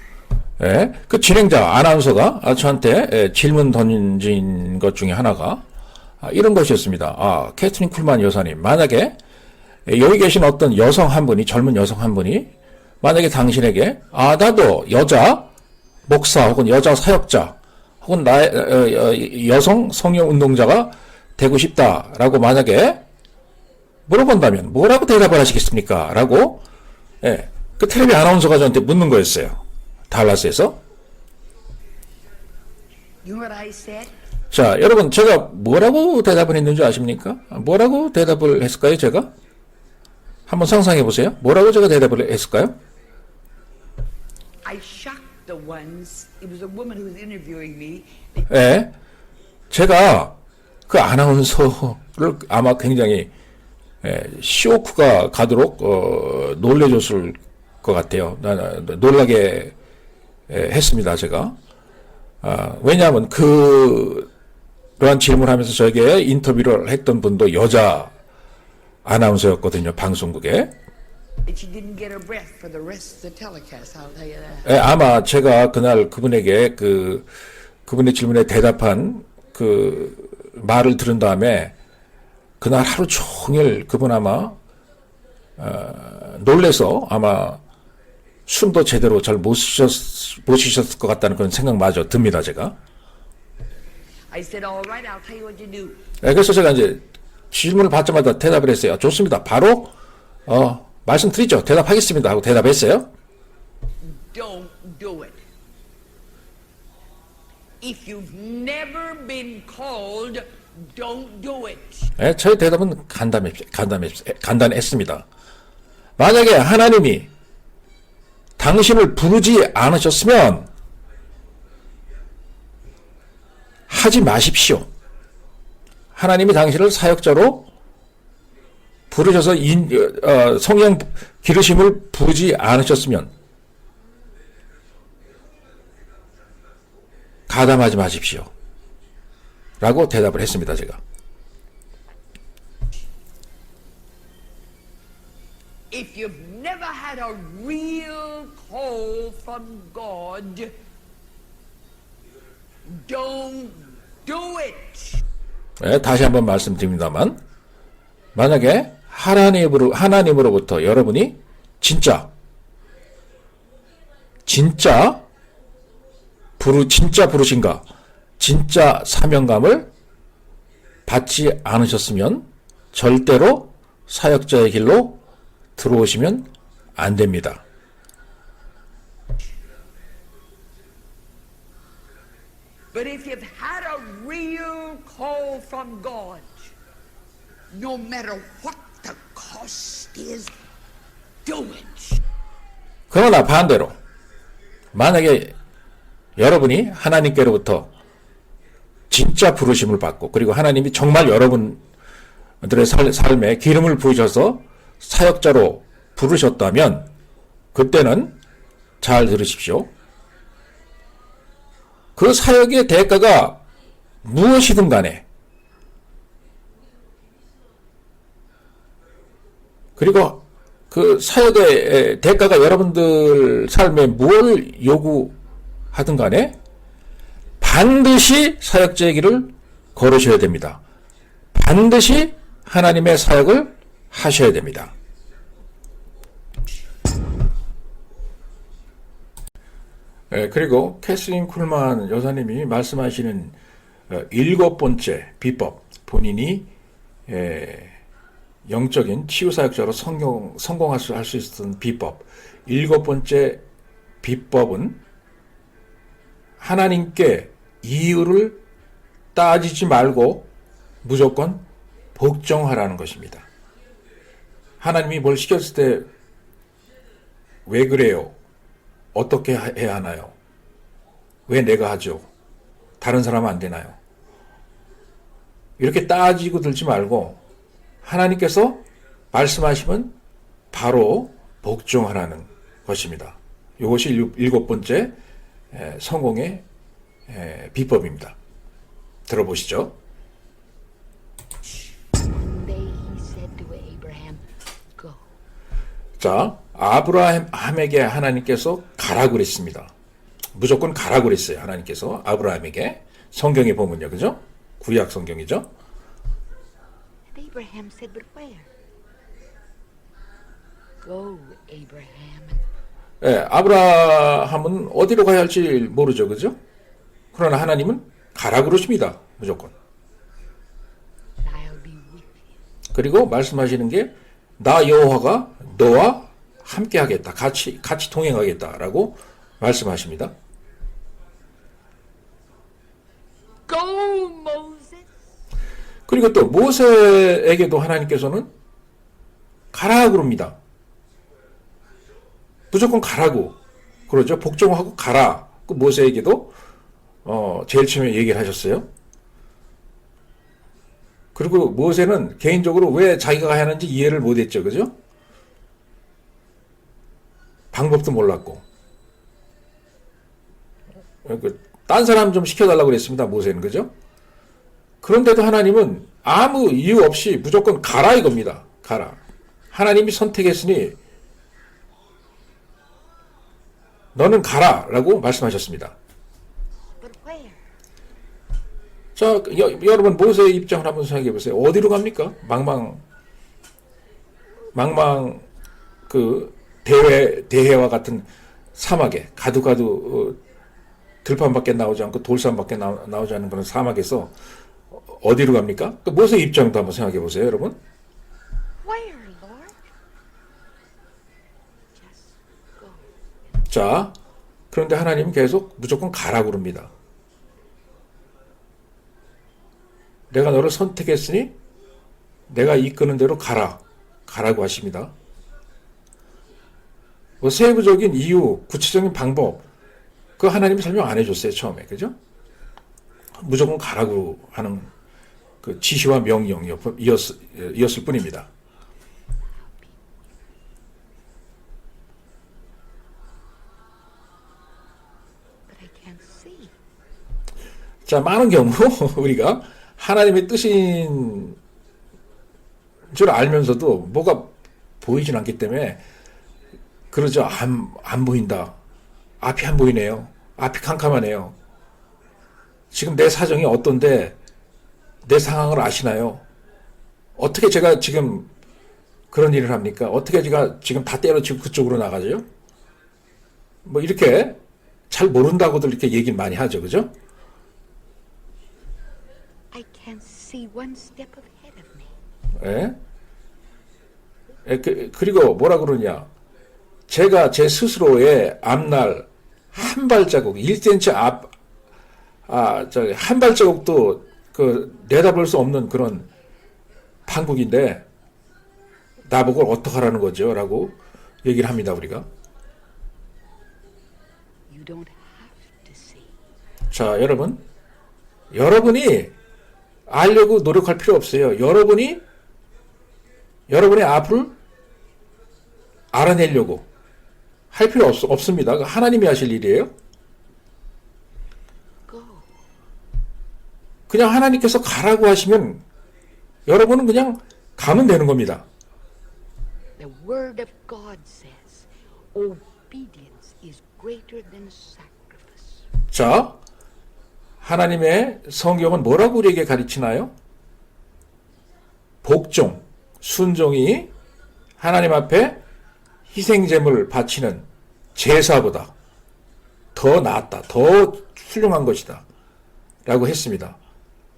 예, 그 진행자 아나운서가 저한테 질문 던진 것 중에 하나가 이런 것이었습니다. 캐트린 쿨만 여사님, 만약에 여기 계신 어떤 여성 한 분이, 젊은 여성 한 분이 만약에 당신에게 나도 여자 목사 혹은 여자 사역자 혹은 여성 성령 운동자가 되고 싶다라고 만약에 물어본다면 뭐라고 대답을 하시겠습니까? 라고 그 텔레비 아나운서가 저한테 묻는 거였어요. 달라스에서. You know what I said? 자, 여러분, 제가 뭐라고 대답을 했는지 아십니까? 뭐라고 대답을 했을까요, 제가? 한번 상상해 보세요. 뭐라고 제가 대답을 했을까요? I shocked the ones. It was a woman who was interviewing me. 예. 제가 그 아나운서를 아마 굉장히 쇼크가 가도록 놀래줬을 것 같아요. 놀라게 했습니다, 제가. 왜냐하면 그러한 질문을 하면서 저에게 인터뷰를 했던 분도 여자 아나운서였거든요, 방송국에. She didn't get her breath for the rest of the telecast, I'll tell you that. 아마 제가 그날 그분에게 그분의 질문에 대답한 그 말을 들은 다음에 그날 하루 종일 그분 아마 놀래서 아마 숨도 제대로 잘 못 쉬셨을 것 같다는 그런 생각마저 듭니다, 제가. I said, all right, I'll tell you what you do. 그래서 제가 이제 질문을 받자마자 대답을 했어요. 좋습니다. 바로 말씀드리죠. 대답하겠습니다 하고 대답했어요. Don't do it. If you've never been called, don't do it. 저의 대답은 간단했습니다. 만약에 하나님이 당신을 부르지 않으셨으면 하지 마십시오. 하나님이 당신을 사역자로 부르셔서 성령 기르심을 부르지 않으셨으면 가담하지 마십시오. 라고 대답을 했습니다, 제가. If you've never had a real call from God, don't do it. 다시 한번 말씀드립니다만, 만약에 하나님으로부터 여러분이 진짜 부르신가, 진짜 사명감을 받지 않으셨으면 절대로 사역자의 길로 들어오시면 안 됩니다. But if you've had a real call from God, no matter what the cost is, do it. 그러나 반대로 만약에 여러분이 하나님께로부터 진짜 부르심을 받고 그리고 하나님이 정말 여러분들의 삶에 기름을 부으셔서 사역자로 부르셨다면 그때는 잘 들으십시오. 그 사역의 대가가 무엇이든 간에 그리고 그 사역의 대가가 여러분들 삶에 뭘 요구하든 간에 반드시 사역자의 길을 걸으셔야 됩니다. 반드시 하나님의 사역을 하셔야 됩니다. 그리고 캐스린 쿨만 여사님이 말씀하시는 7번째 비법, 본인이 영적인 치유사역자로 성공할 수 있었던 비법, 7번째 비법은 하나님께 이유를 따지지 말고 무조건 복종하라는 것입니다. 하나님이 뭘 시켰을 때 왜 그래요? 어떻게 해야 하나요? 왜 내가 하죠? 다른 사람은 안 되나요? 이렇게 따지고 들지 말고 하나님께서 말씀하시면 바로 복종하라는 것입니다. 이것이 일곱 번째 성공의 비법입니다. 들어보시죠. One day he said to Abraham, Go. 자, 아브라함에게 하나님께서 가라고 그랬습니다. 무조건 가라고 그랬어요. 하나님께서 아브라함에게. 성경에 보면요. 그죠? 구약 성경이죠. And Abraham said, But where? Go, Abraham. 아브라함은 어디로 가야 할지 모르죠. 그죠? 그러나 하나님은 가라 그러십니다. 무조건. And I'll be with you. 그리고 말씀하시는 게 나 여호와가 너와 함께 하겠다. 같이 동행하겠다라고 말씀하십니다. Go, Moses. 그리고 또 모세에게도 하나님께서는 가라 그럽니다. 무조건 가라고 그러죠. 복종하고 가라. 그 모세에게도 제일 처음에 얘기를 하셨어요. 그리고 모세는 개인적으로 왜 자기가 가야 하는지 이해를 못했죠. 그죠? 방법도 몰랐고. 딴 사람 좀 시켜달라고 그랬습니다. 모세는. 그죠? 그런데도 하나님은 아무 이유 없이 무조건 가라 이겁니다. 가라. 하나님이 선택했으니 너는 가라라고 말씀하셨습니다. But where? 자, 여러분 모세의 입장을 한번 생각해 보세요. 어디로 갑니까? 망망 그 대해와 같은 사막에 가두 들판밖에 나오지 않고 돌산밖에 나오지 않는 그런 사막에서 어디로 갑니까? 그 모세의 입장도 한번 생각해 보세요, 여러분. Where, Lord? Just go. 자, 그런데 하나님은 계속 무조건 가라고 그럽니다. 내가 너를 선택했으니 내가 이끄는 대로 가라고 하십니다. 뭐 세부적인 이유, 구체적인 방법, 그 하나님이 설명 안 해줬어요, 처음에. 그죠? 무조건 가라고 하는 그 지시와 명령이었을 뿐입니다. But I can't see. 자, 많은 경우 우리가 하나님의 뜻인 줄 알면서도 뭐가 보이진 않기 때문에 그러죠. 안 보인다. 앞이 안 보이네요. 앞이 캄캄하네요. 지금 내 사정이 어떤데 내 상황을 아시나요? 어떻게 제가 지금 그런 일을 합니까? 어떻게 제가 지금 다 때려치고 그쪽으로 나가죠? 뭐 이렇게 잘 모른다고들 이렇게 얘기를 많이 하죠. 그죠? I can't see one step ahead of me. 예? 그리고 뭐라 그러냐? 제가 제 스스로의 앞날 한 발자국, 1cm 한 발자국도 내다볼 수 없는 그런 판국인데 나보고 어떡하라는 거죠? 라고 얘기를 합니다, 우리가. You don't have to see. 자, 여러분이 알려고 노력할 필요 없어요. 여러분의 앞을 알아내려고 할 필요 없습니다. 하나님이 하실 일이에요. Go. 그냥 하나님께서 가라고 하시면 여러분은 그냥 가면 되는 겁니다. The word of God says, obedience is greater than sacrifice. 자, 하나님의 성경은 뭐라고 우리에게 가르치나요? 복종, 순종이 하나님 앞에 희생제물을 바치는 제사보다 더 낫다, 더 훌륭한 것이다 라고 했습니다.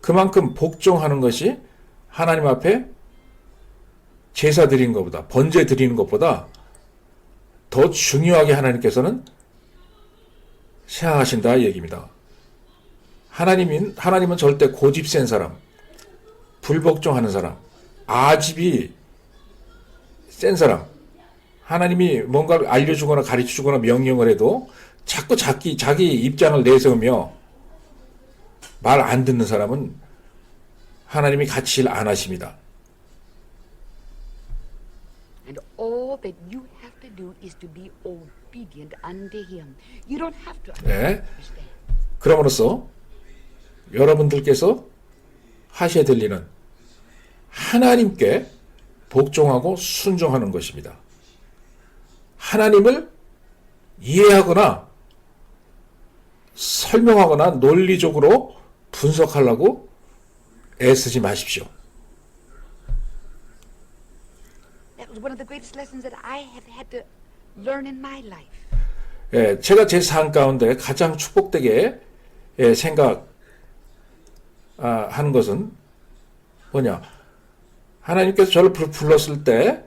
그만큼 복종하는 것이 하나님 앞에 제사 드리는 것보다, 번제 드리는 것보다 더 중요하게 하나님께서는 생각하신다 이 얘기입니다. 하나님은 절대 고집 센 사람, 불복종하는 사람, 아집이 센 사람, 하나님이 뭔가를 알려주거나 가르쳐주거나 명령을 해도 자꾸 자기 입장을 내세우며 말 안 듣는 사람은 하나님이 같이 일 안 하십니다. And all that you have to do is to be obedient unto him. You don't have to 네. understand. 그럼으로써 여러분들께서 하셔야 될 일은 하나님께 복종하고 순종하는 것입니다. 하나님을 이해하거나 설명하거나 논리적으로 분석하려고 애쓰지 마십시오. That was one of the greatest lessons that I have had to learn in my life. 예, 제가 제 삶 가운데 가장 축복되게 생각하는 것은 뭐냐? 하나님께서 저를 불렀을 때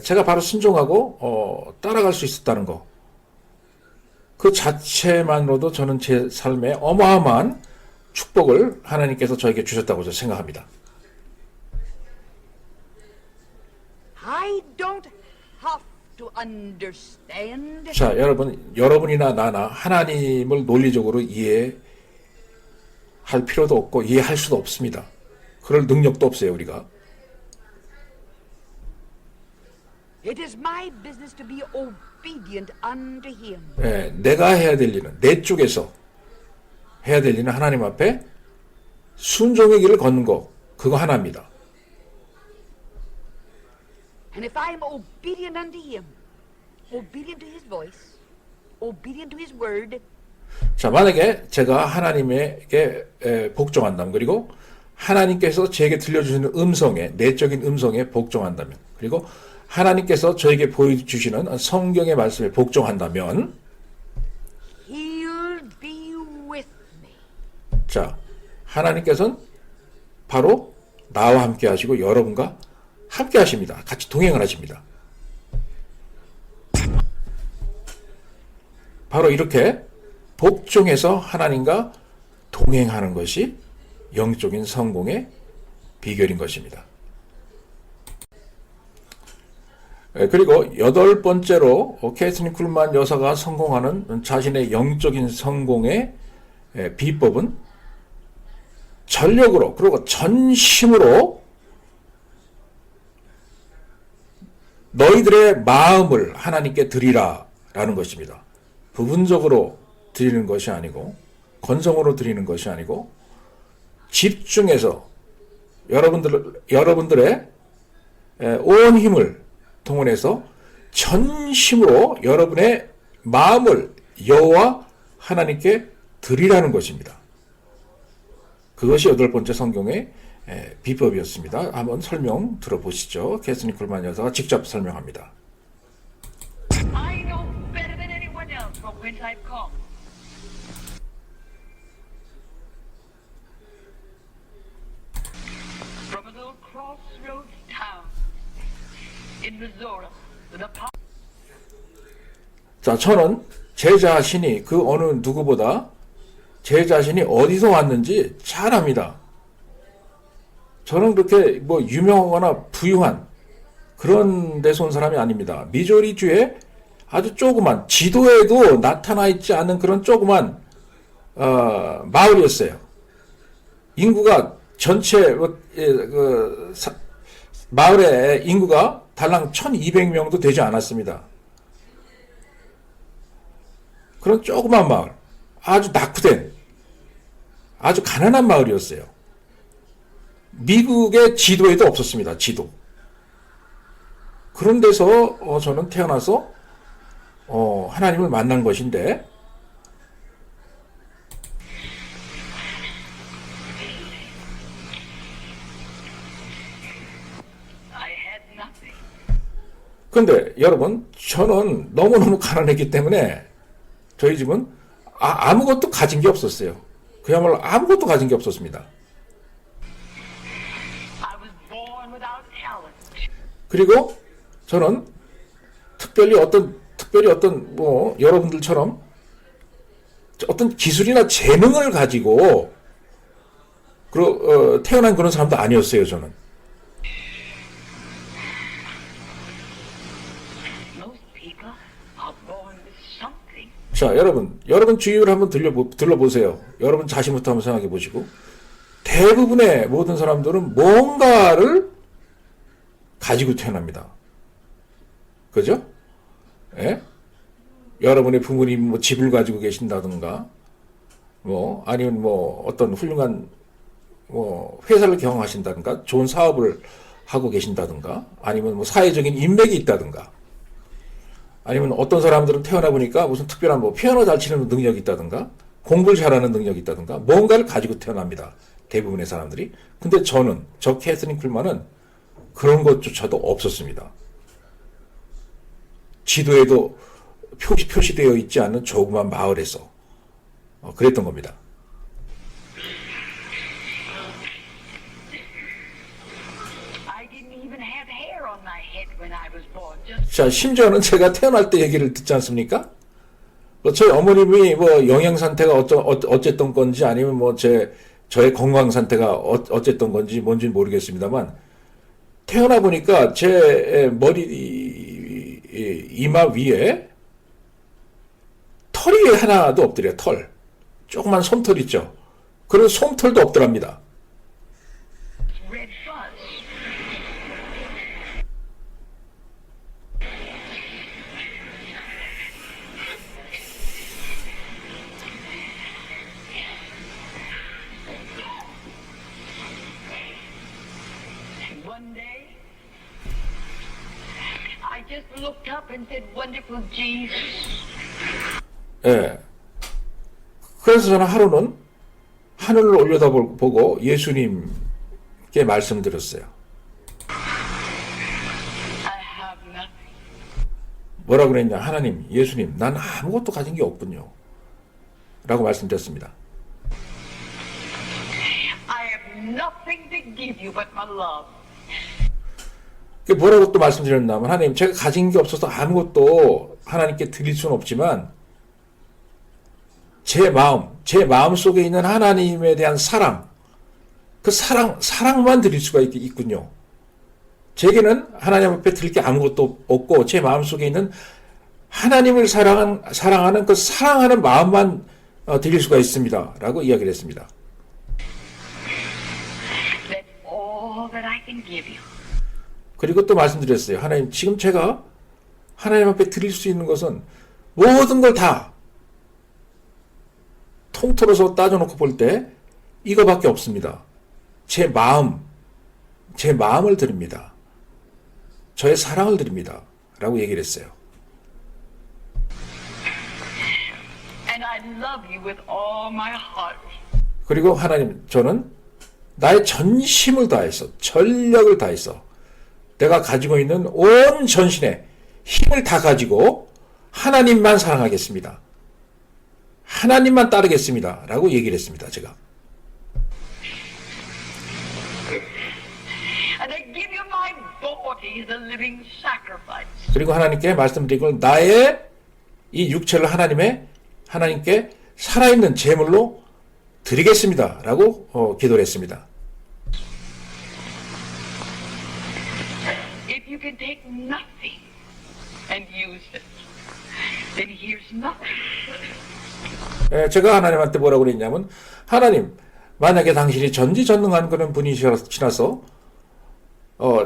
제가 바로 순종하고 따라갈 수 있었다는 거. 그 자체만으로도 저는 제 삶에 어마어마한 축복을 하나님께서 저에게 주셨다고 저는 생각합니다. I don't have to understand. 자, 여러분이나 나나 하나님을 논리적으로 이해할 필요도 없고 이해할 수도 없습니다. 그럴 능력도 없어요, 우리가. It is my business to be obedient unto him. 예, 내가 해야 될 일은 내 쪽에서 해야 될 일은 하나님 앞에 순종의 길을 걷는 거, 그거 하나입니다. And if I am obedient unto him, obedient to his voice, obedient to his word, 자, 만약에 제가 하나님에게 복종한다면, 그리고 하나님께서 저에게 들려주시는 음성에, 내적인 음성에 복종한다면, 그리고 하나님께서 저에게 보여주시는 성경의 말씀에 복종한다면, he'll be with me. 자, 하나님께서는 바로 나와 함께 하시고 여러분과 함께 하십니다. 같이 동행을 하십니다. 바로 이렇게 복종해서 하나님과 동행하는 것이 영적인 성공의 비결인 것입니다. 그리고 8번째로 캐서린 쿨만 여사가 성공하는 자신의 영적인 성공의 비법은 전력으로 그리고 전심으로 너희들의 마음을 하나님께 드리라 라는 것입니다. 부분적으로 드리는 것이 아니고 건성으로 드리는 것이 아니고 집중해서 여러분들의 온 힘을 동원해서 전심으로 여러분의 마음을 여호와 하나님께 드리라는 것입니다. 그것이 8번째 성경의 비법이었습니다. 한번 설명 들어보시죠. 캐서린 쿨만 여사가 직접 설명합니다. I know better than anyone else from whence I've come. From a little crossroads town in Missouri with a 자, 저는 제 자신이 그 어느 누구보다 제 자신이 어디서 왔는지 잘 압니다. 저는 그렇게 뭐 유명하거나 부유한 그런 데서 온 사람이 아닙니다. 미조리주의 아주 조그만, 지도에도 나타나 있지 않은 그런 조그만 마을이었어요. 인구가 전체 마을의 인구가 달랑 1200명도 되지 않았습니다. 그런 조그만 마을, 아주 낙후된, 아주 가난한 마을이었어요. 미국의 지도에도 없었습니다. 지도. 그런 데서 저는 태어나서 하나님을 만난 것인데, I had nothing. 근데 여러분, 저는 너무너무 가난했기 때문에 저희 집은 아무것도 가진 게 없었어요. 그야말로 아무것도 가진 게 없었습니다. I was born without talent. 그리고 저는 특별히 어떤 뭐 여러분들처럼 어떤 기술이나 재능을 가지고 태어난 그런 사람도 아니었어요. 저는. Most people are born with something. 자, 여러분 주위를 한번 들러보세요. 여러분 자신부터 한번 생각해 보시고, 대부분의 모든 사람들은 뭔가를 가지고 태어납니다. 그죠? 예? 여러분의 부모님 뭐 집을 가지고 계신다든가, 뭐, 아니면 뭐 어떤 훌륭한 뭐 회사를 경영하신다든가, 좋은 사업을 하고 계신다든가, 아니면 뭐 사회적인 인맥이 있다든가, 아니면 어떤 사람들은 태어나 보니까 무슨 특별한 뭐 피아노 잘 치는 능력이 있다든가, 공부를 잘하는 능력이 있다든가, 뭔가를 가지고 태어납니다. 대부분의 사람들이. 근데 저 캐서린 쿨만은 그런 것조차도 없었습니다. 지도에도 표시되어 있지 않는 조그만 마을에서 그랬던 겁니다. I didn't even have hair on my head when I was born. Just 자, 심지어는 제가 태어날 때 얘기를 듣지 않습니까? 저희 어머님이 뭐 영양 상태가 어쨌던 건지 아니면 뭐 저의 건강 상태가 어쨌던 건지 뭔지는 모르겠습니다만, 태어나 보니까 제 머리 이마 위에 털이 하나도 없더래요. 털. 조그만 솜털 있죠. 그런 솜털도 없더랍니다. red fuzz. One day, I just looked up and said, "Wonderful Jesus." 예. 그래서 저는 하루는 하늘을 올려다보고 예수님께 말씀드렸어요. I have nothing. 뭐라 그랬냐? 하나님, 예수님, 난 아무것도 가진 게 없군요. 라고 말씀드렸습니다. I have nothing to give you but my love. 뭐라고 또 말씀드렸냐면, 하나님, 제가 가진 게 없어서 아무것도 하나님께 드릴 수는 없지만, 제 마음 속에 있는 하나님에 대한 사랑, 그 사랑만 드릴 수가 있군요. 제게는 하나님 앞에 드릴 게 아무것도 없고, 제 마음 속에 있는 하나님을 사랑하는 그 사랑하는 마음만 드릴 수가 있습니다. 라고 이야기를 했습니다. That's all that I can give you. 그리고 또 말씀드렸어요. 하나님, 지금 제가 하나님 앞에 드릴 수 있는 것은 모든 걸 다 통틀어서 따져놓고 볼 때 이거밖에 없습니다. 제 마음을 드립니다. 저의 사랑을 드립니다. 라고 얘기를 했어요. And I love you with all my heart. 그리고 하나님, 저는 나의 전심을 다해서, 전력을 다해서, 내가 가지고 있는 온 전신의 힘을 다 가지고 하나님만 사랑하겠습니다. 하나님만 따르겠습니다. 라고 얘기를 했습니다. 제가. And I give you my body as a living sacrifice. 그리고 하나님께 말씀드리고 나의 이 육체를 하나님께 살아있는 제물로 드리겠습니다. 라고 기도를 했습니다. If you can take nothing and use it, then here's nothing. 제가 하나님한테 뭐라고 그랬냐면, 하나님, 만약에 당신이 전지전능한 그런 분이시라서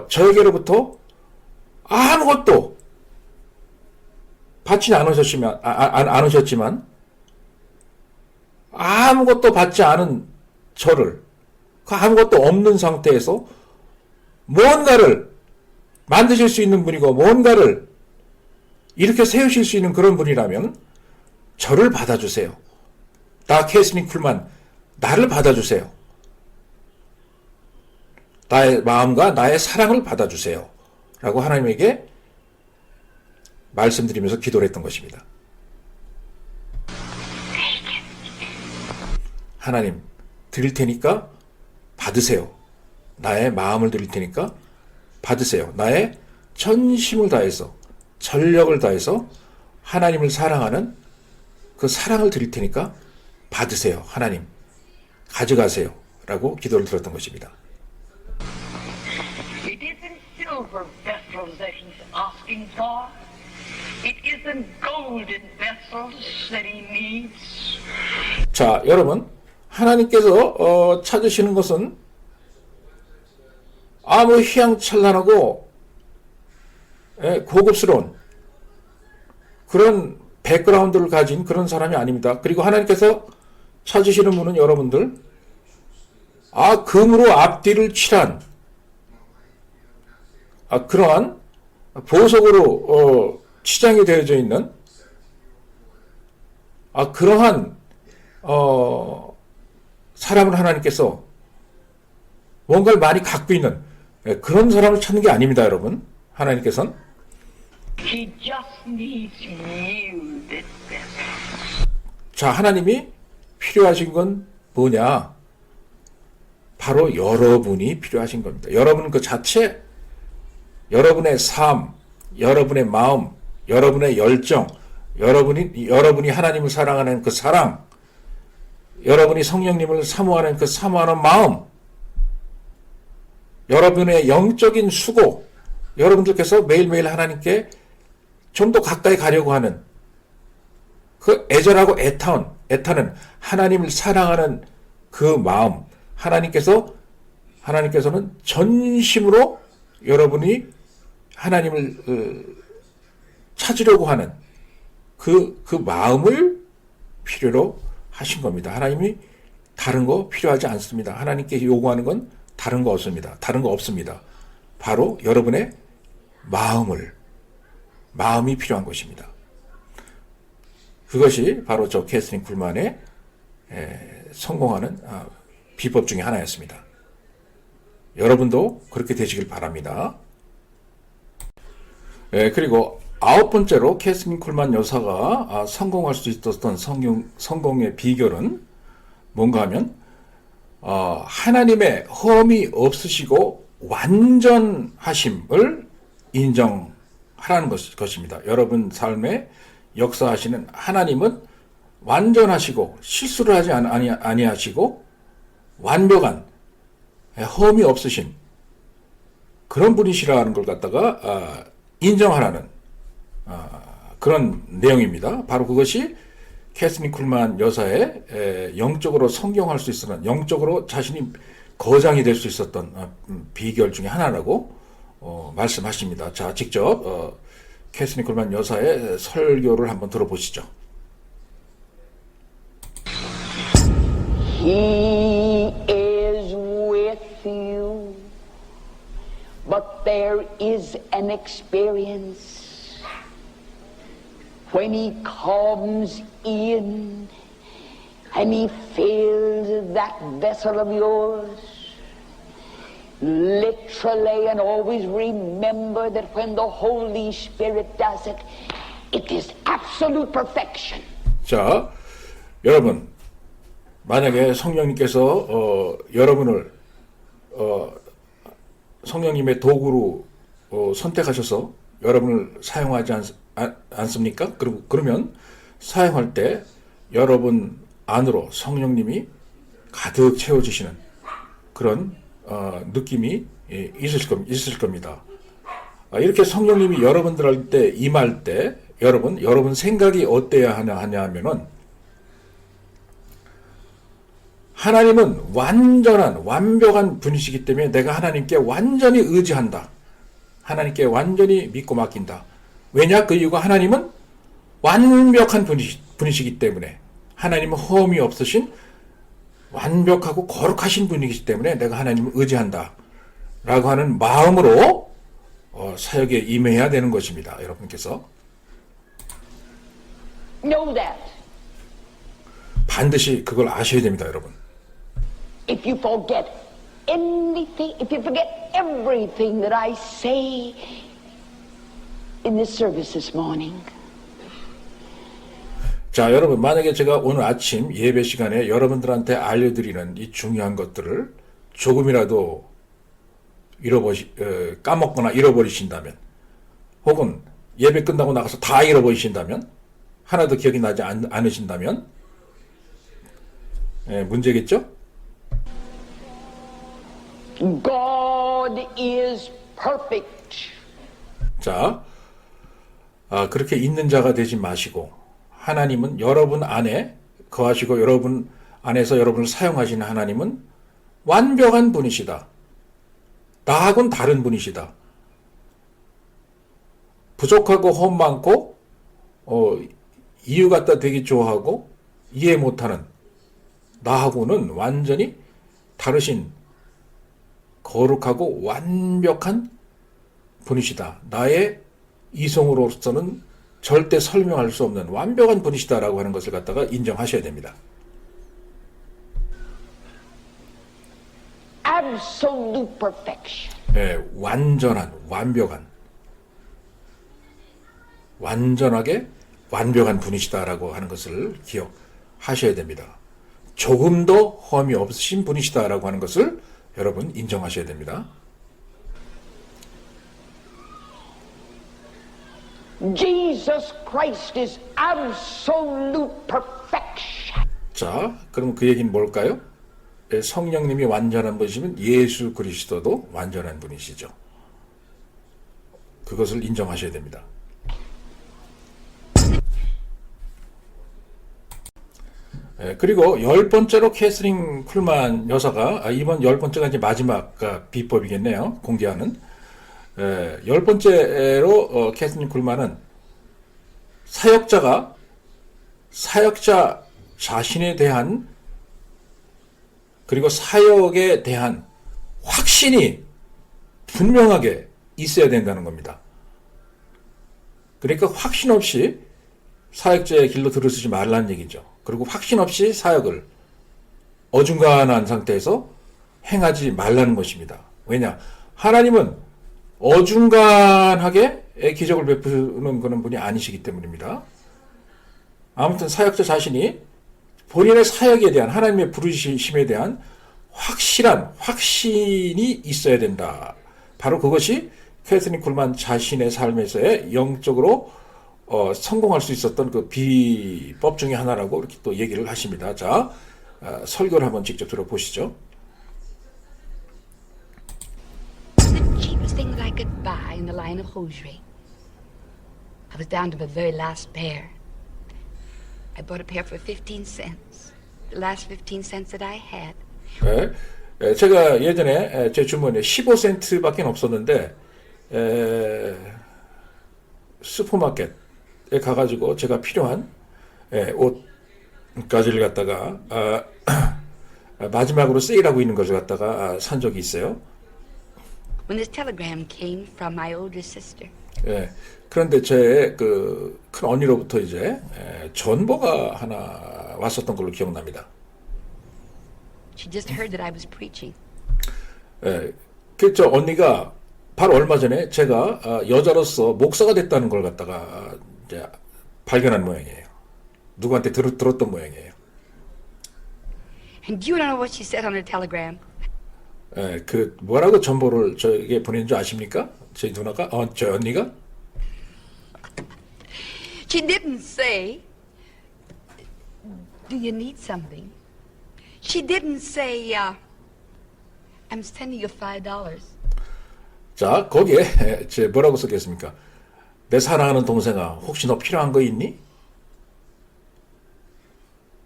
저에게로부터 아무것도 받지 않으셨지만 아무것도 받지 않은 저를, 그 아무것도 없는 상태에서 뭔가를 만드실 수 있는 분이고 뭔가를 이렇게 세우실 수 있는 그런 분이라면 저를 받아주세요. 나 캐서린 쿨만, 나를 받아주세요. 나의 마음과 나의 사랑을 받아주세요. 라고 하나님에게 말씀드리면서 기도를 했던 것입니다. 하나님, 드릴 테니까 받으세요. 나의 마음을 드릴 테니까 받으세요. 나의 전심을 다해서, 전력을 다해서 하나님을 사랑하는 그 사랑을 드릴 테니까 받으세요. 하나님, 가져가세요. 라고 기도를 드렸던 것입니다. It isn't silver vessels that he's asking for. It isn't golden vessels that he needs. 자, 여러분, 하나님께서 찾으시는 것은 아무 휘황찬란하고 고급스러운 그런 백그라운드를 가진 그런 사람이 아닙니다. 그리고 하나님께서 찾으시는 분은 여러분들 금으로 앞뒤를 칠한 그러한 보석으로 치장이 되어져 있는 그러한 사람을 하나님께서 뭔가를 많이 갖고 있는 그런 사람을 찾는 게 아닙니다, 여러분. 하나님께서는 He just needs you, this vessel. 자, 하나님이 필요하신 건 뭐냐? 바로 여러분이 필요하신 겁니다. 여러분 그 자체, 여러분의 삶, 여러분의 마음, 여러분의 열정, 여러분이 하나님을 사랑하는 그 사랑, 여러분이 성령님을 사모하는 그 사모하는 마음, 여러분의 영적인 수고, 여러분들께서 매일매일 하나님께 좀 더 가까이 가려고 하는 그 애절하고 애타는 하나님을 사랑하는 그 마음, 하나님께서는 전심으로 여러분이 하나님을 찾으려고 하는 그 마음을 필요로 하신 겁니다. 하나님이 다른 거 필요하지 않습니다. 하나님께 요구하는 건 다른 거 없습니다. 바로 여러분의 마음이 필요한 것입니다. 그것이 바로 저 캐서린 쿨만의 성공하는 비법 중에 하나였습니다. 여러분도 그렇게 되시길 바랍니다. 그리고 9번째로 캐서린 쿨만 여사가 성공할 수 있었던 성공의 비결은 뭔가 하면 하나님의 험이 없으시고 완전하심을 인정하라는 것입니다. 여러분 삶에 역사하시는 하나님은 완전하시고 실수를 하지 아니하시고 완벽한 험이 없으신 그런 분이시라는 걸 갖다가 인정하라는 그런 내용입니다. 바로 그것이 캐서린 쿨만 여사의 영적으로 성공할 수 있었던, 영적으로 자신이 거장이 될 수 있었던 비결 중에 하나라고 말씀하십니다. 자, 직접 캐서린 쿨만 여사의 설교를 한번 들어보시죠. He is with you, but there is an experience when he comes in and he fills that vessel of yours. Literally, and always remember that when the Holy Spirit does it, it is absolute perfection. 자, 여러분, 만약에 성령님께서 여러분을 성령님의 도구로 선택하셔서 여러분을 사용하지 않습니까? 그러면 사용할 때 여러분 안으로 성령님이 가득 채워주시는 그런 느낌이 있을 겁니다. 이렇게 성령님이 여러분들한테 임할 때 여러분 생각이 어때야 하냐면은 하나님은 완벽한 분이시기 때문에 내가 하나님께 완전히 의지한다. 하나님께 완전히 믿고 맡긴다. 왜냐? 그 이유가 하나님은 완벽한 분이시기 때문에, 하나님은 험이 없으신 완벽하고 거룩하신 분이기 때문에 내가 하나님을 의지한다 라고 하는 마음으로 사역에 임해야 되는 것입니다. 여러분께서 Know that. 반드시 그걸 아셔야 됩니다. 여러분. If you forget anything, if you forget everything that I say in this service this morning, 자, 여러분, 만약에 제가 오늘 아침 예배 시간에 여러분들한테 알려드리는 이 중요한 것들을 조금이라도 까먹거나 잃어버리신다면, 혹은 예배 끝나고 나가서 다 잃어버리신다면, 하나도 기억이 나지 않으신다면 문제겠죠? God is perfect. 자, 그렇게 있는 자가 되지 마시고 하나님은 여러분 안에 거하시고 여러분 안에서 여러분을 사용하시는 하나님은 완벽한 분이시다. 나하고는 다른 분이시다. 부족하고 험 많고 이유 갖다 되게 좋아하고 이해 못하는 나하고는 완전히 다르신 거룩하고 완벽한 분이시다. 나의 이성으로서는 절대 설명할 수 없는 완벽한 분이시다라고 하는 것을 갖다가 인정하셔야 됩니다. Absolute perfection. 네, 완전한, 완전하게 완벽한 분이시다라고 하는 것을 기억하셔야 됩니다. 조금도 험이 없으신 분이시다라고 하는 것을 여러분 인정하셔야 됩니다. Jesus Christ is absolute perfection. 자, 그럼 그 얘기는 뭘까요? 성령님이 완전한 분이시면 예수 그리스도도 완전한 분이시죠. 그것을 인정하셔야 됩니다. 그리고 10번째로 캐서린 쿨만 여사가 이번 10번째가 이제 마지막 비법이겠네요. 공개하는 10번째로 캐서린 쿨만은 사역자 자신에 대한 그리고 사역에 대한 확신이 분명하게 있어야 된다는 겁니다. 그러니까 확신 없이 사역자의 길로 들어서지 말라는 얘기죠. 그리고 확신 없이 사역을 어중간한 상태에서 행하지 말라는 것입니다. 왜냐? 하나님은 어중간하게 기적을 베푸는 그런 분이 아니시기 때문입니다. 아무튼 사역자 자신이 본인의 사역에 대한 하나님의 부르심에 대한 확실한 확신이 있어야 된다. 바로 그것이 캐서린 쿨만 자신의 삶에서의 영적으로 성공할 수 있었던 그 비법 중에 하나라고 이렇게 또 얘기를 하십니다. 자, 설교를 한번 직접 들어보시죠. The cheapest thing that I could buy in the line of hosiery. I was down to the very last pair. I bought a pair for 15 cents. The last 15 cents that I had. 네, 제가 예전에 제 주머니에 15센트밖에 없었는데 슈퍼마켓에 가가지고 제가 필요한 옷까지를 갖다가 마지막으로 세일하고 있는 것을 갖다가 산 적이 있어요. When this telegram came from my older sister. 예. 그런데 제 그 큰 언니로부터 이제 전보가 하나 왔었던 걸로 기억납니다. She just heard that I was preaching. 예. 저 언니가 바로 얼마 전에 제가 여자로서 목사가 됐다는 걸 갖다가 이제 발견한 모양이에요. 누구한테 들었던 모양이에요. And do you know what she said on her telegram? 예, 그 뭐라고 전보를 저에게 보낸 줄 아십니까? 제 누나가, 저 언니가? She didn't say, do you need something? She didn't say, I'm sending you $5. 자, 거기에 제 뭐라고 썼겠습니까? 내 사랑하는 동생아, 혹시 너 필요한 거 있니?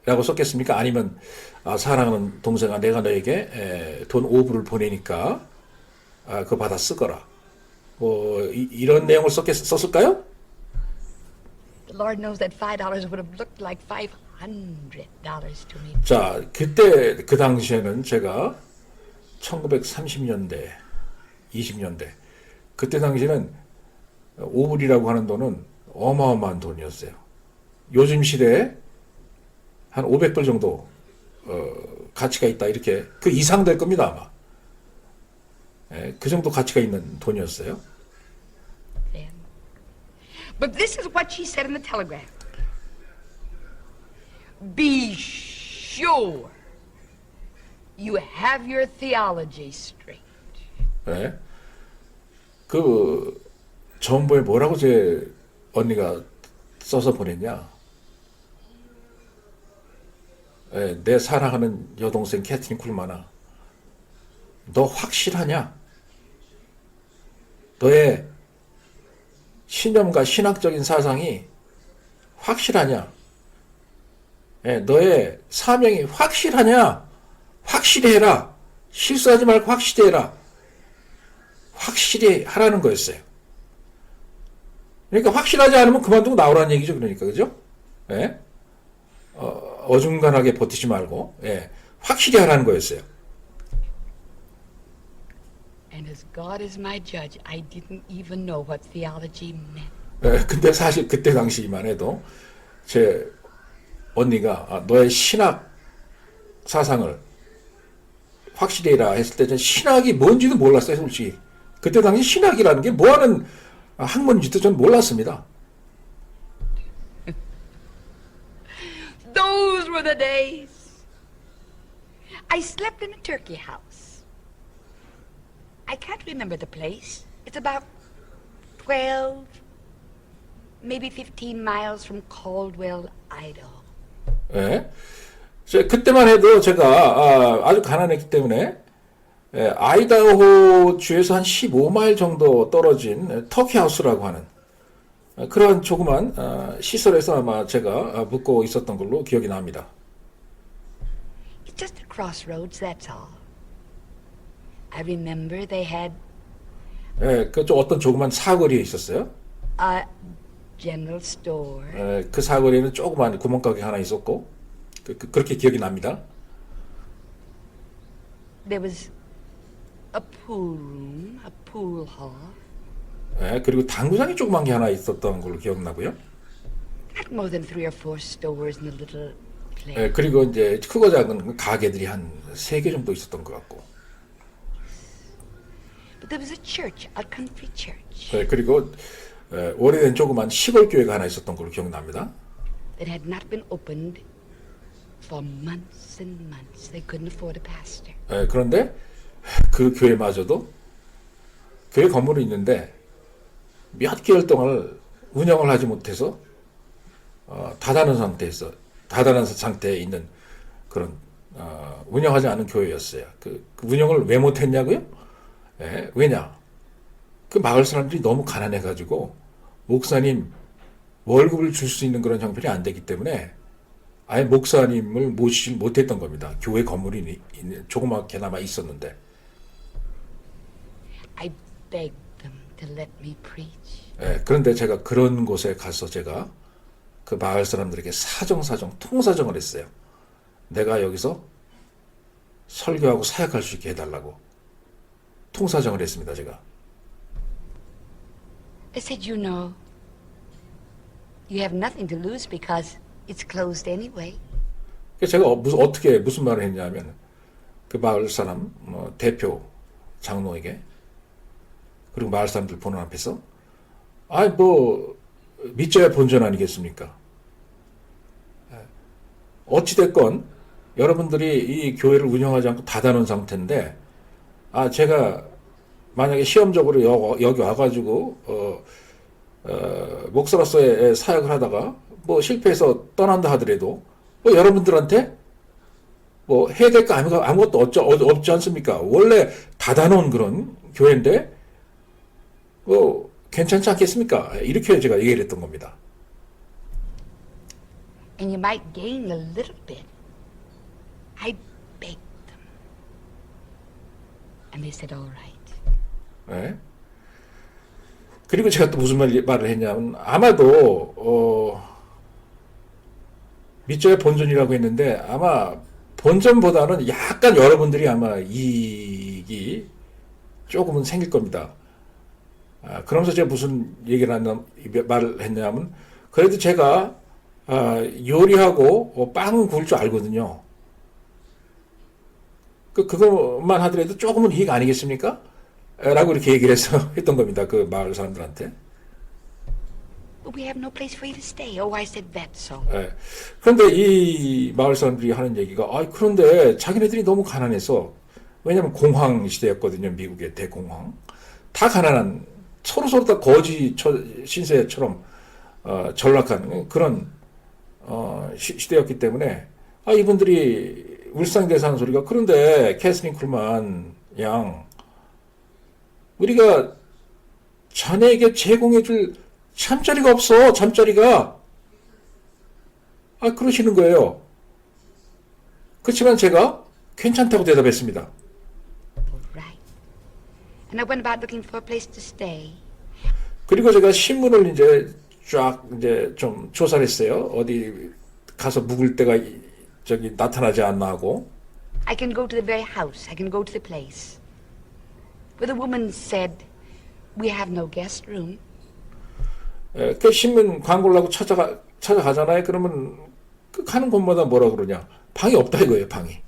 라고 썼겠습니까? 아니면 사랑하는 동생아, 내가 너에게 돈 5불을 보내니까 그거 받아 쓰거라. 뭐 이런 내용을 썼을까요? The Lord knows that $5 would have looked like $500 to me. 자, 그때 그 당시에는 제가 1930년대, 20년대 그때 당시에는 5불이라고 하는 돈은 어마어마한 돈이었어요. 요즘 시대에 한 500불 정도 가치가 있다 이렇게 그 이상 될 겁니다 아마. 예, 그 정도 가치가 있는 돈이었어요. Then. But this is what she said in the telegram. Be sure you have your theology straight. 예, 그 전보에 뭐라고 제 언니가 써서 보냈냐? 예, 내 사랑하는 여동생 캐트린 쿨만아, 너 확실하냐? 너의 신념과 신학적인 사상이 확실하냐? 예, 너의 사명이 확실하냐? 확실히 해라. 실수하지 말고 확실히 해라. 확실히 하라는 거였어요. 그러니까 확실하지 않으면 그만두고 나오라는 얘기죠. 그러니까 그죠? 예? 어중간하게 버티지 말고 예, 확실히 하라는 거였어요. And as God is my judge, I didn't even know what theology meant. 예, 근데 사실 그때 당시만 해도 제 언니가 너의 신학 사상을 확실히 해라 했을 때 전 신학이 뭔지도 몰랐어요. 솔직히. 그때 당시 신학이라는 게 뭐하는 학문인지도 전 몰랐습니다. Those were the days. I slept in a turkey house. I can't remember the place. It's about 12, maybe 15 miles from Caldwell, Idaho. 예. 그때만 해도 제가 아주 가난했기 때문에 아이다호 주에서 한 15마일 정도 떨어진 터키하우스라고 하는 그런 조그만 시설에서 아마 제가 묵고 있었던 걸로 기억이 납니다. It's just a crossroads, that's all. I remember they had 그 어떤 조그만 사거리에 있었어요. a general store. 그 사거리에는 조그만 구멍가게 하나 있었고 그렇게 기억이 납니다. There was a pool room, a pool hall. 그리고 당구장이 조그만 게 하나 있었던 걸로 기억나고요. Not more than 3 or 4 stores in a little place. 그리고 이제 크고 작은 가게들이 한 3개 정도 있었던 것 같고. But there was a church, a country church, 그리고 오래된 조그만 시골 교회가 하나 있었던 걸로 기억납니다. that had not been opened for months and months. They couldn't afford a pastor. 그런데 그 교회마저도 교회 건물이 있는데 몇 개월 동안 운영을 하지 못해서 닫아놓은 상태에 있는 그런 운영하지 않은 교회였어요. 그 운영을 왜 못했냐고요? 왜냐? 그 마을 사람들이 너무 가난해가지고 목사님 월급을 줄 수 있는 그런 형편이 안 되기 때문에 아예 목사님을 모시지 못했던 겁니다. 교회 건물이 조그맣게나마 있었는데. I begged them to let me preach. 그런데 제가 그런 곳에 가서 제가 그 마을 사람들에게 통사정을 했어요. 내가 여기서 설교하고 사역할 수 있게 해달라고 통사정을 했습니다. 제가. I said, you know, you have nothing to lose because it's closed anyway. 그래서 제가 무슨 말을 했냐면 그 마을 사람 대표 장로에게 그리고 마을 사람들 보는 앞에서 믿져야 본전 아니겠습니까? 어찌됐건 여러분들이 이 교회를 운영하지 않고 닫아놓은 상태인데 제가 만약에 시험적으로 여기 와가지고 목사로서의 사역을 하다가 실패해서 떠난다 하더라도 여러분들한테 해야 될 거 아무것도 없지 않습니까? 원래 닫아놓은 그런 교회인데 괜찮지 않겠습니까? 이렇게 제가 얘기를 했던 겁니다. And you might gain a little bit. I begged them. And they said, all right. 그리고 제가 또 무슨 말을 했냐면 아마도 믿져야 본전이라고 했는데 아마 본전보다는 약간 여러분들이 아마 이익이 조금은 생길 겁니다. 그러면서 제가 무슨 말을 했냐면 그래도 제가 요리하고 빵 구울 줄 알거든요. 그것만 하더라도 조금은 이익 아니겠습니까? 라고 이렇게 얘기를 해서 했던 겁니다. 그 마을 사람들한테. But we have no place for you to stay. Oh, I said that so. 그런데 이 마을 사람들이 하는 얘기가 그런데 자기네들이 너무 가난해서 왜냐면 공황 시대였거든요. 미국의 대공황. 다 가난한 서로 다 거지 신세처럼 전락한 그런 시대였기 때문에 이분들이 울상대에서 하는 소리가 그런데 캐슬린 쿨만 양 우리가 자네에게 제공해줄 잠자리가 없어, 잠자리가. 아, 그러시는 거예요. 그렇지만 제가 괜찮다고 대답했습니다. All right. And I went about looking for a place to stay. 그리고 제가 신문을 이제 쫙 이제 좀 조사를 했어요. 어디 가서 묵을 때가 저기 나타나지 않나 하고. I can go to the very house. I can go to the place. But the woman said, we have no guest room. 그 신문 광고를 하고 찾아가잖아요. 그러면 그 가는 곳마다 뭐라 그러냐. 방이 없다 이거예요, 방이.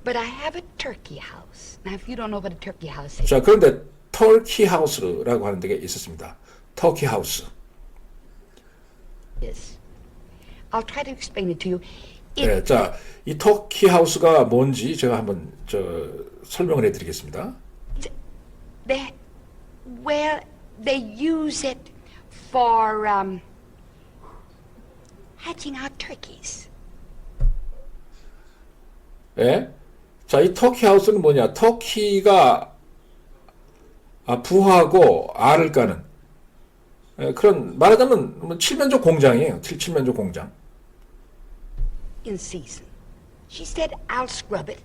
But I have a turkey house. Now, if you don't know what a turkey house is, 자, 그런데 터키 하우스라고 하는 데가 있었습니다. 터키 하우스. I'll try to explain it to you. 네, 자, 이 터키 하우스가 뭔지 제가 한번 설명을 해드리겠습니다. They use it for hatching out turkeys. 네. 자, 이 터키 하우스는 뭐냐? 터키가 부화하고 알을 까는 그런 말하자면 칠면조 공장이에요. 칠면조 공장. In season. She said, I'll scrub it.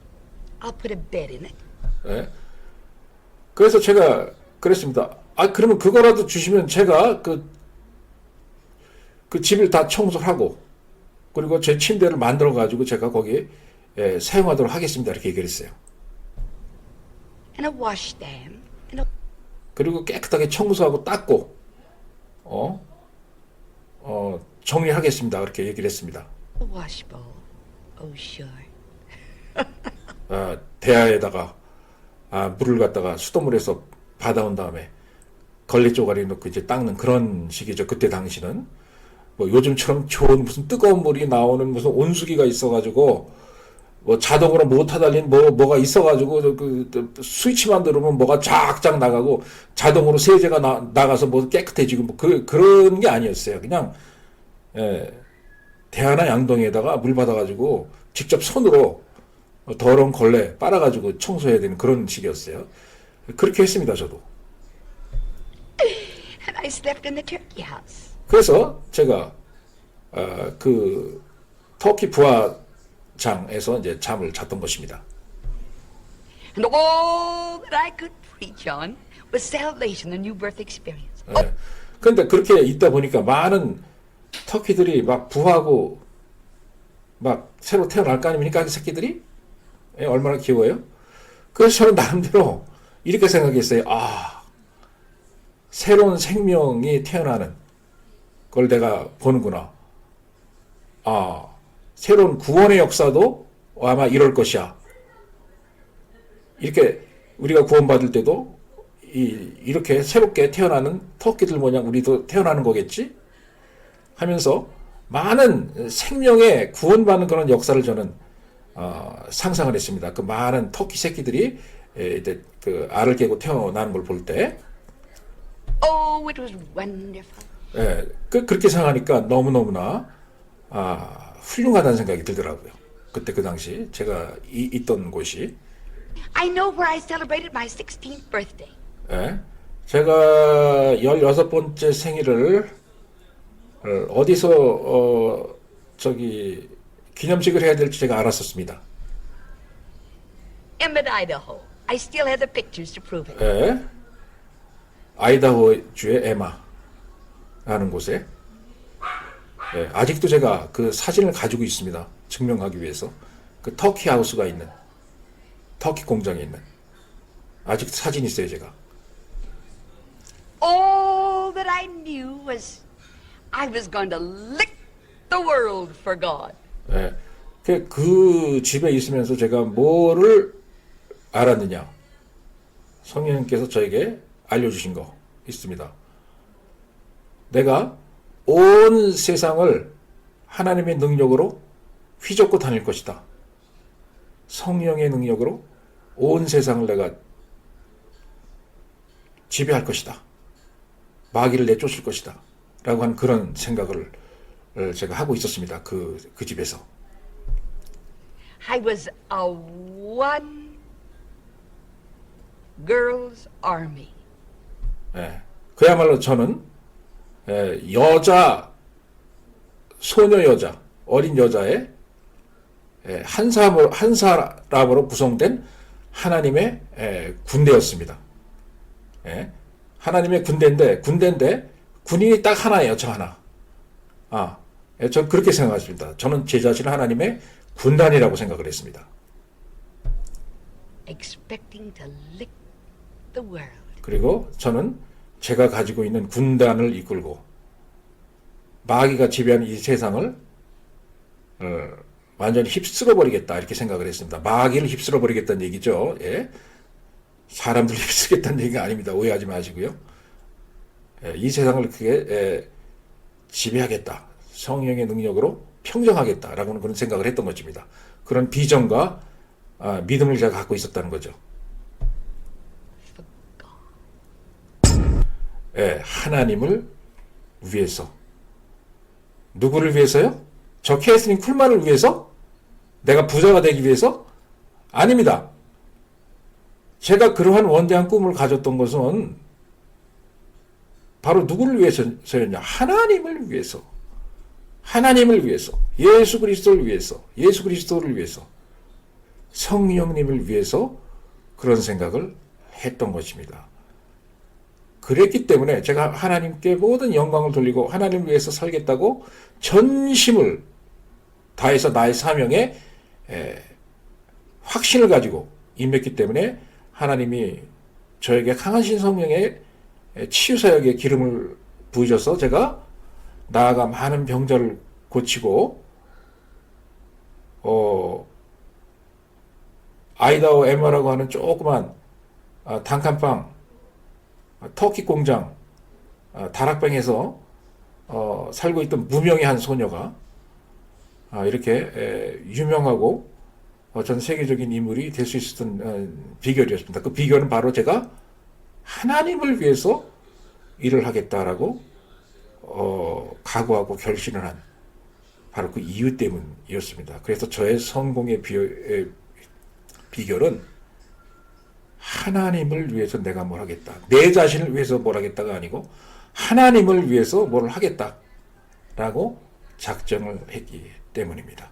I'll put a bed in it. 네. 그래서 제가 그랬습니다. 아, 그러면 그거라도 주시면 제가 그 집을 다 청소를 하고 그리고 제 침대를 만들어 가지고 제가 거기에 사용하도록 하겠습니다. 이렇게 얘기를 했어요. And a washstand. 그리고 깨끗하게 청소하고 닦고 정리하겠습니다. 그렇게 얘기를 했습니다. A washbowl. Oh, sure. 대야에다가 물을 갖다가 수돗물에서 받아온 다음에 걸레 쪼가리 넣고 이제 닦는 그런 식이죠. 그때 당시는 뭐 요즘처럼 좋은 무슨 뜨거운 물이 나오는 무슨 온수기가 있어가지고 뭐 자동으로 모터 달린 뭐가 있어가지고 그 스위치만 누르면 뭐가 쫙쫙 나가고 자동으로 세제가 나가서 뭐 깨끗해지고 뭐 그런 게 아니었어요. 그냥 대하나 양동이에다가 물 받아가지고 직접 손으로 더러운 걸레 빨아가지고 청소해야 되는 그런 식이었어요. 그렇게 했습니다, 저도. And I slept in the turkey house. 그래서 제가 그 터키 부화장에서 이제 잠을 잤던 것입니다. And all that I could preach on was salvation, the new birth experience. 그런데 그렇게 있다 보니까 많은 터키들이 막 부화하고 막 새로 태어날 거 아닙니까? 그 새끼들이? 얼마나 귀여워요? 그래서 저는 나름대로 이렇게 생각했어요. 새로운 생명이 태어나는 걸 내가 보는구나. 새로운 구원의 역사도 아마 이럴 것이야. 이렇게 우리가 구원받을 때도 이렇게 새롭게 태어나는 터키들 모양 우리도 태어나는 거겠지? 하면서 많은 생명의 구원받는 그런 역사를 저는 상상을 했습니다. 그 많은 터키 새끼들이 이제 그 알을 깨고 태어나는 걸 볼 때, Oh, it was wonderful. 그렇게 생각하니까 너무너무나 훌륭하다는 생각이 들더라고요. 그때 그 당시 제가 있던 곳이. I know where I celebrated my 16th birthday. 제가 16번째 생일을 어디서 기념식을 해야 될지 제가 알았었습니다. Emmett, Idaho. I still have the pictures to prove it. 아이다호주의 에마라는 곳에 아직도 제가 그 사진을 가지고 있습니다. 증명하기 위해서. 그 터키 하우스가 있는 터키 공장에 있는 아직 사진이 있어요. 제가. All that I knew was I was going to lick the world for God. 그 집에 있으면서 제가 뭐를 알았느냐. 성령님께서 저에게 알려주신 거 있습니다. 내가 온 세상을 하나님의 능력으로 휘젓고 다닐 것이다. 성령의 능력으로 온 세상을 내가 지배할 것이다. 마귀를 내쫓을 것이다. 라고 하는 그런 생각을 제가 하고 있었습니다. 그 집에서. I was a one girls army. 그야말로 저는 여자, 소녀 여자, 어린 여자의 한 사람으로 구성된 하나님의 군대였습니다. 하나님의 군대인데 군인이 딱 하나예요. 저 하나. 저는 그렇게 생각했습니다. 저는 제 자신을 하나님의 군단이라고 생각을 했습니다. Expecting to lick the world. 그리고 저는 제가 가지고 있는 군단을 이끌고 마귀가 지배하는 이 세상을 완전히 휩쓸어 버리겠다 이렇게 생각을 했습니다. 마귀를 휩쓸어 버리겠다는 얘기죠. 예. 사람들을 휩쓸겠다는 얘기가 아닙니다. 오해하지 마시고요. 이 세상을 그렇게 지배하겠다. 성령의 능력으로 평정하겠다라고는 그런 생각을 했던 것입니다. 그런 비전과 믿음을 제가 갖고 있었다는 거죠. 하나님을 위해서. 누구를 위해서요? 저 캐슬린 쿨만을 위해서? 내가 부자가 되기 위해서? 아닙니다. 제가 그러한 원대한 꿈을 가졌던 것은 바로 누구를 위해서였냐? 하나님을 위해서. 하나님을 위해서. 예수 그리스도를 위해서. 예수 그리스도를 위해서. 성령님을 위해서 그런 생각을 했던 것입니다. 그랬기 때문에 제가 하나님께 모든 영광을 돌리고 하나님을 위해서 살겠다고 전심을 다해서 나의 사명에 확신을 가지고 임했기 때문에 하나님이 저에게 강하신 성령의 치유사역의 기름을 부으셔서 제가 나아가 많은 병자를 고치고 아이다호 에머라고 하는 조그만 단칸방 터키 공장 다락방에서 살고 있던 무명의 한 소녀가 이렇게 유명하고 전 세계적인 인물이 될 수 있었던 비결이었습니다. 그 비결은 바로 제가 하나님을 위해서 일을 하겠다라고 각오하고 결심을 한 바로 그 이유 때문이었습니다. 그래서 저의 성공의 비결은 하나님을 위해서 내가 뭘 하겠다. 내 자신을 위해서 뭘 하겠다가 아니고 하나님을 위해서 뭘 하겠다라고 작정을 했기 때문입니다.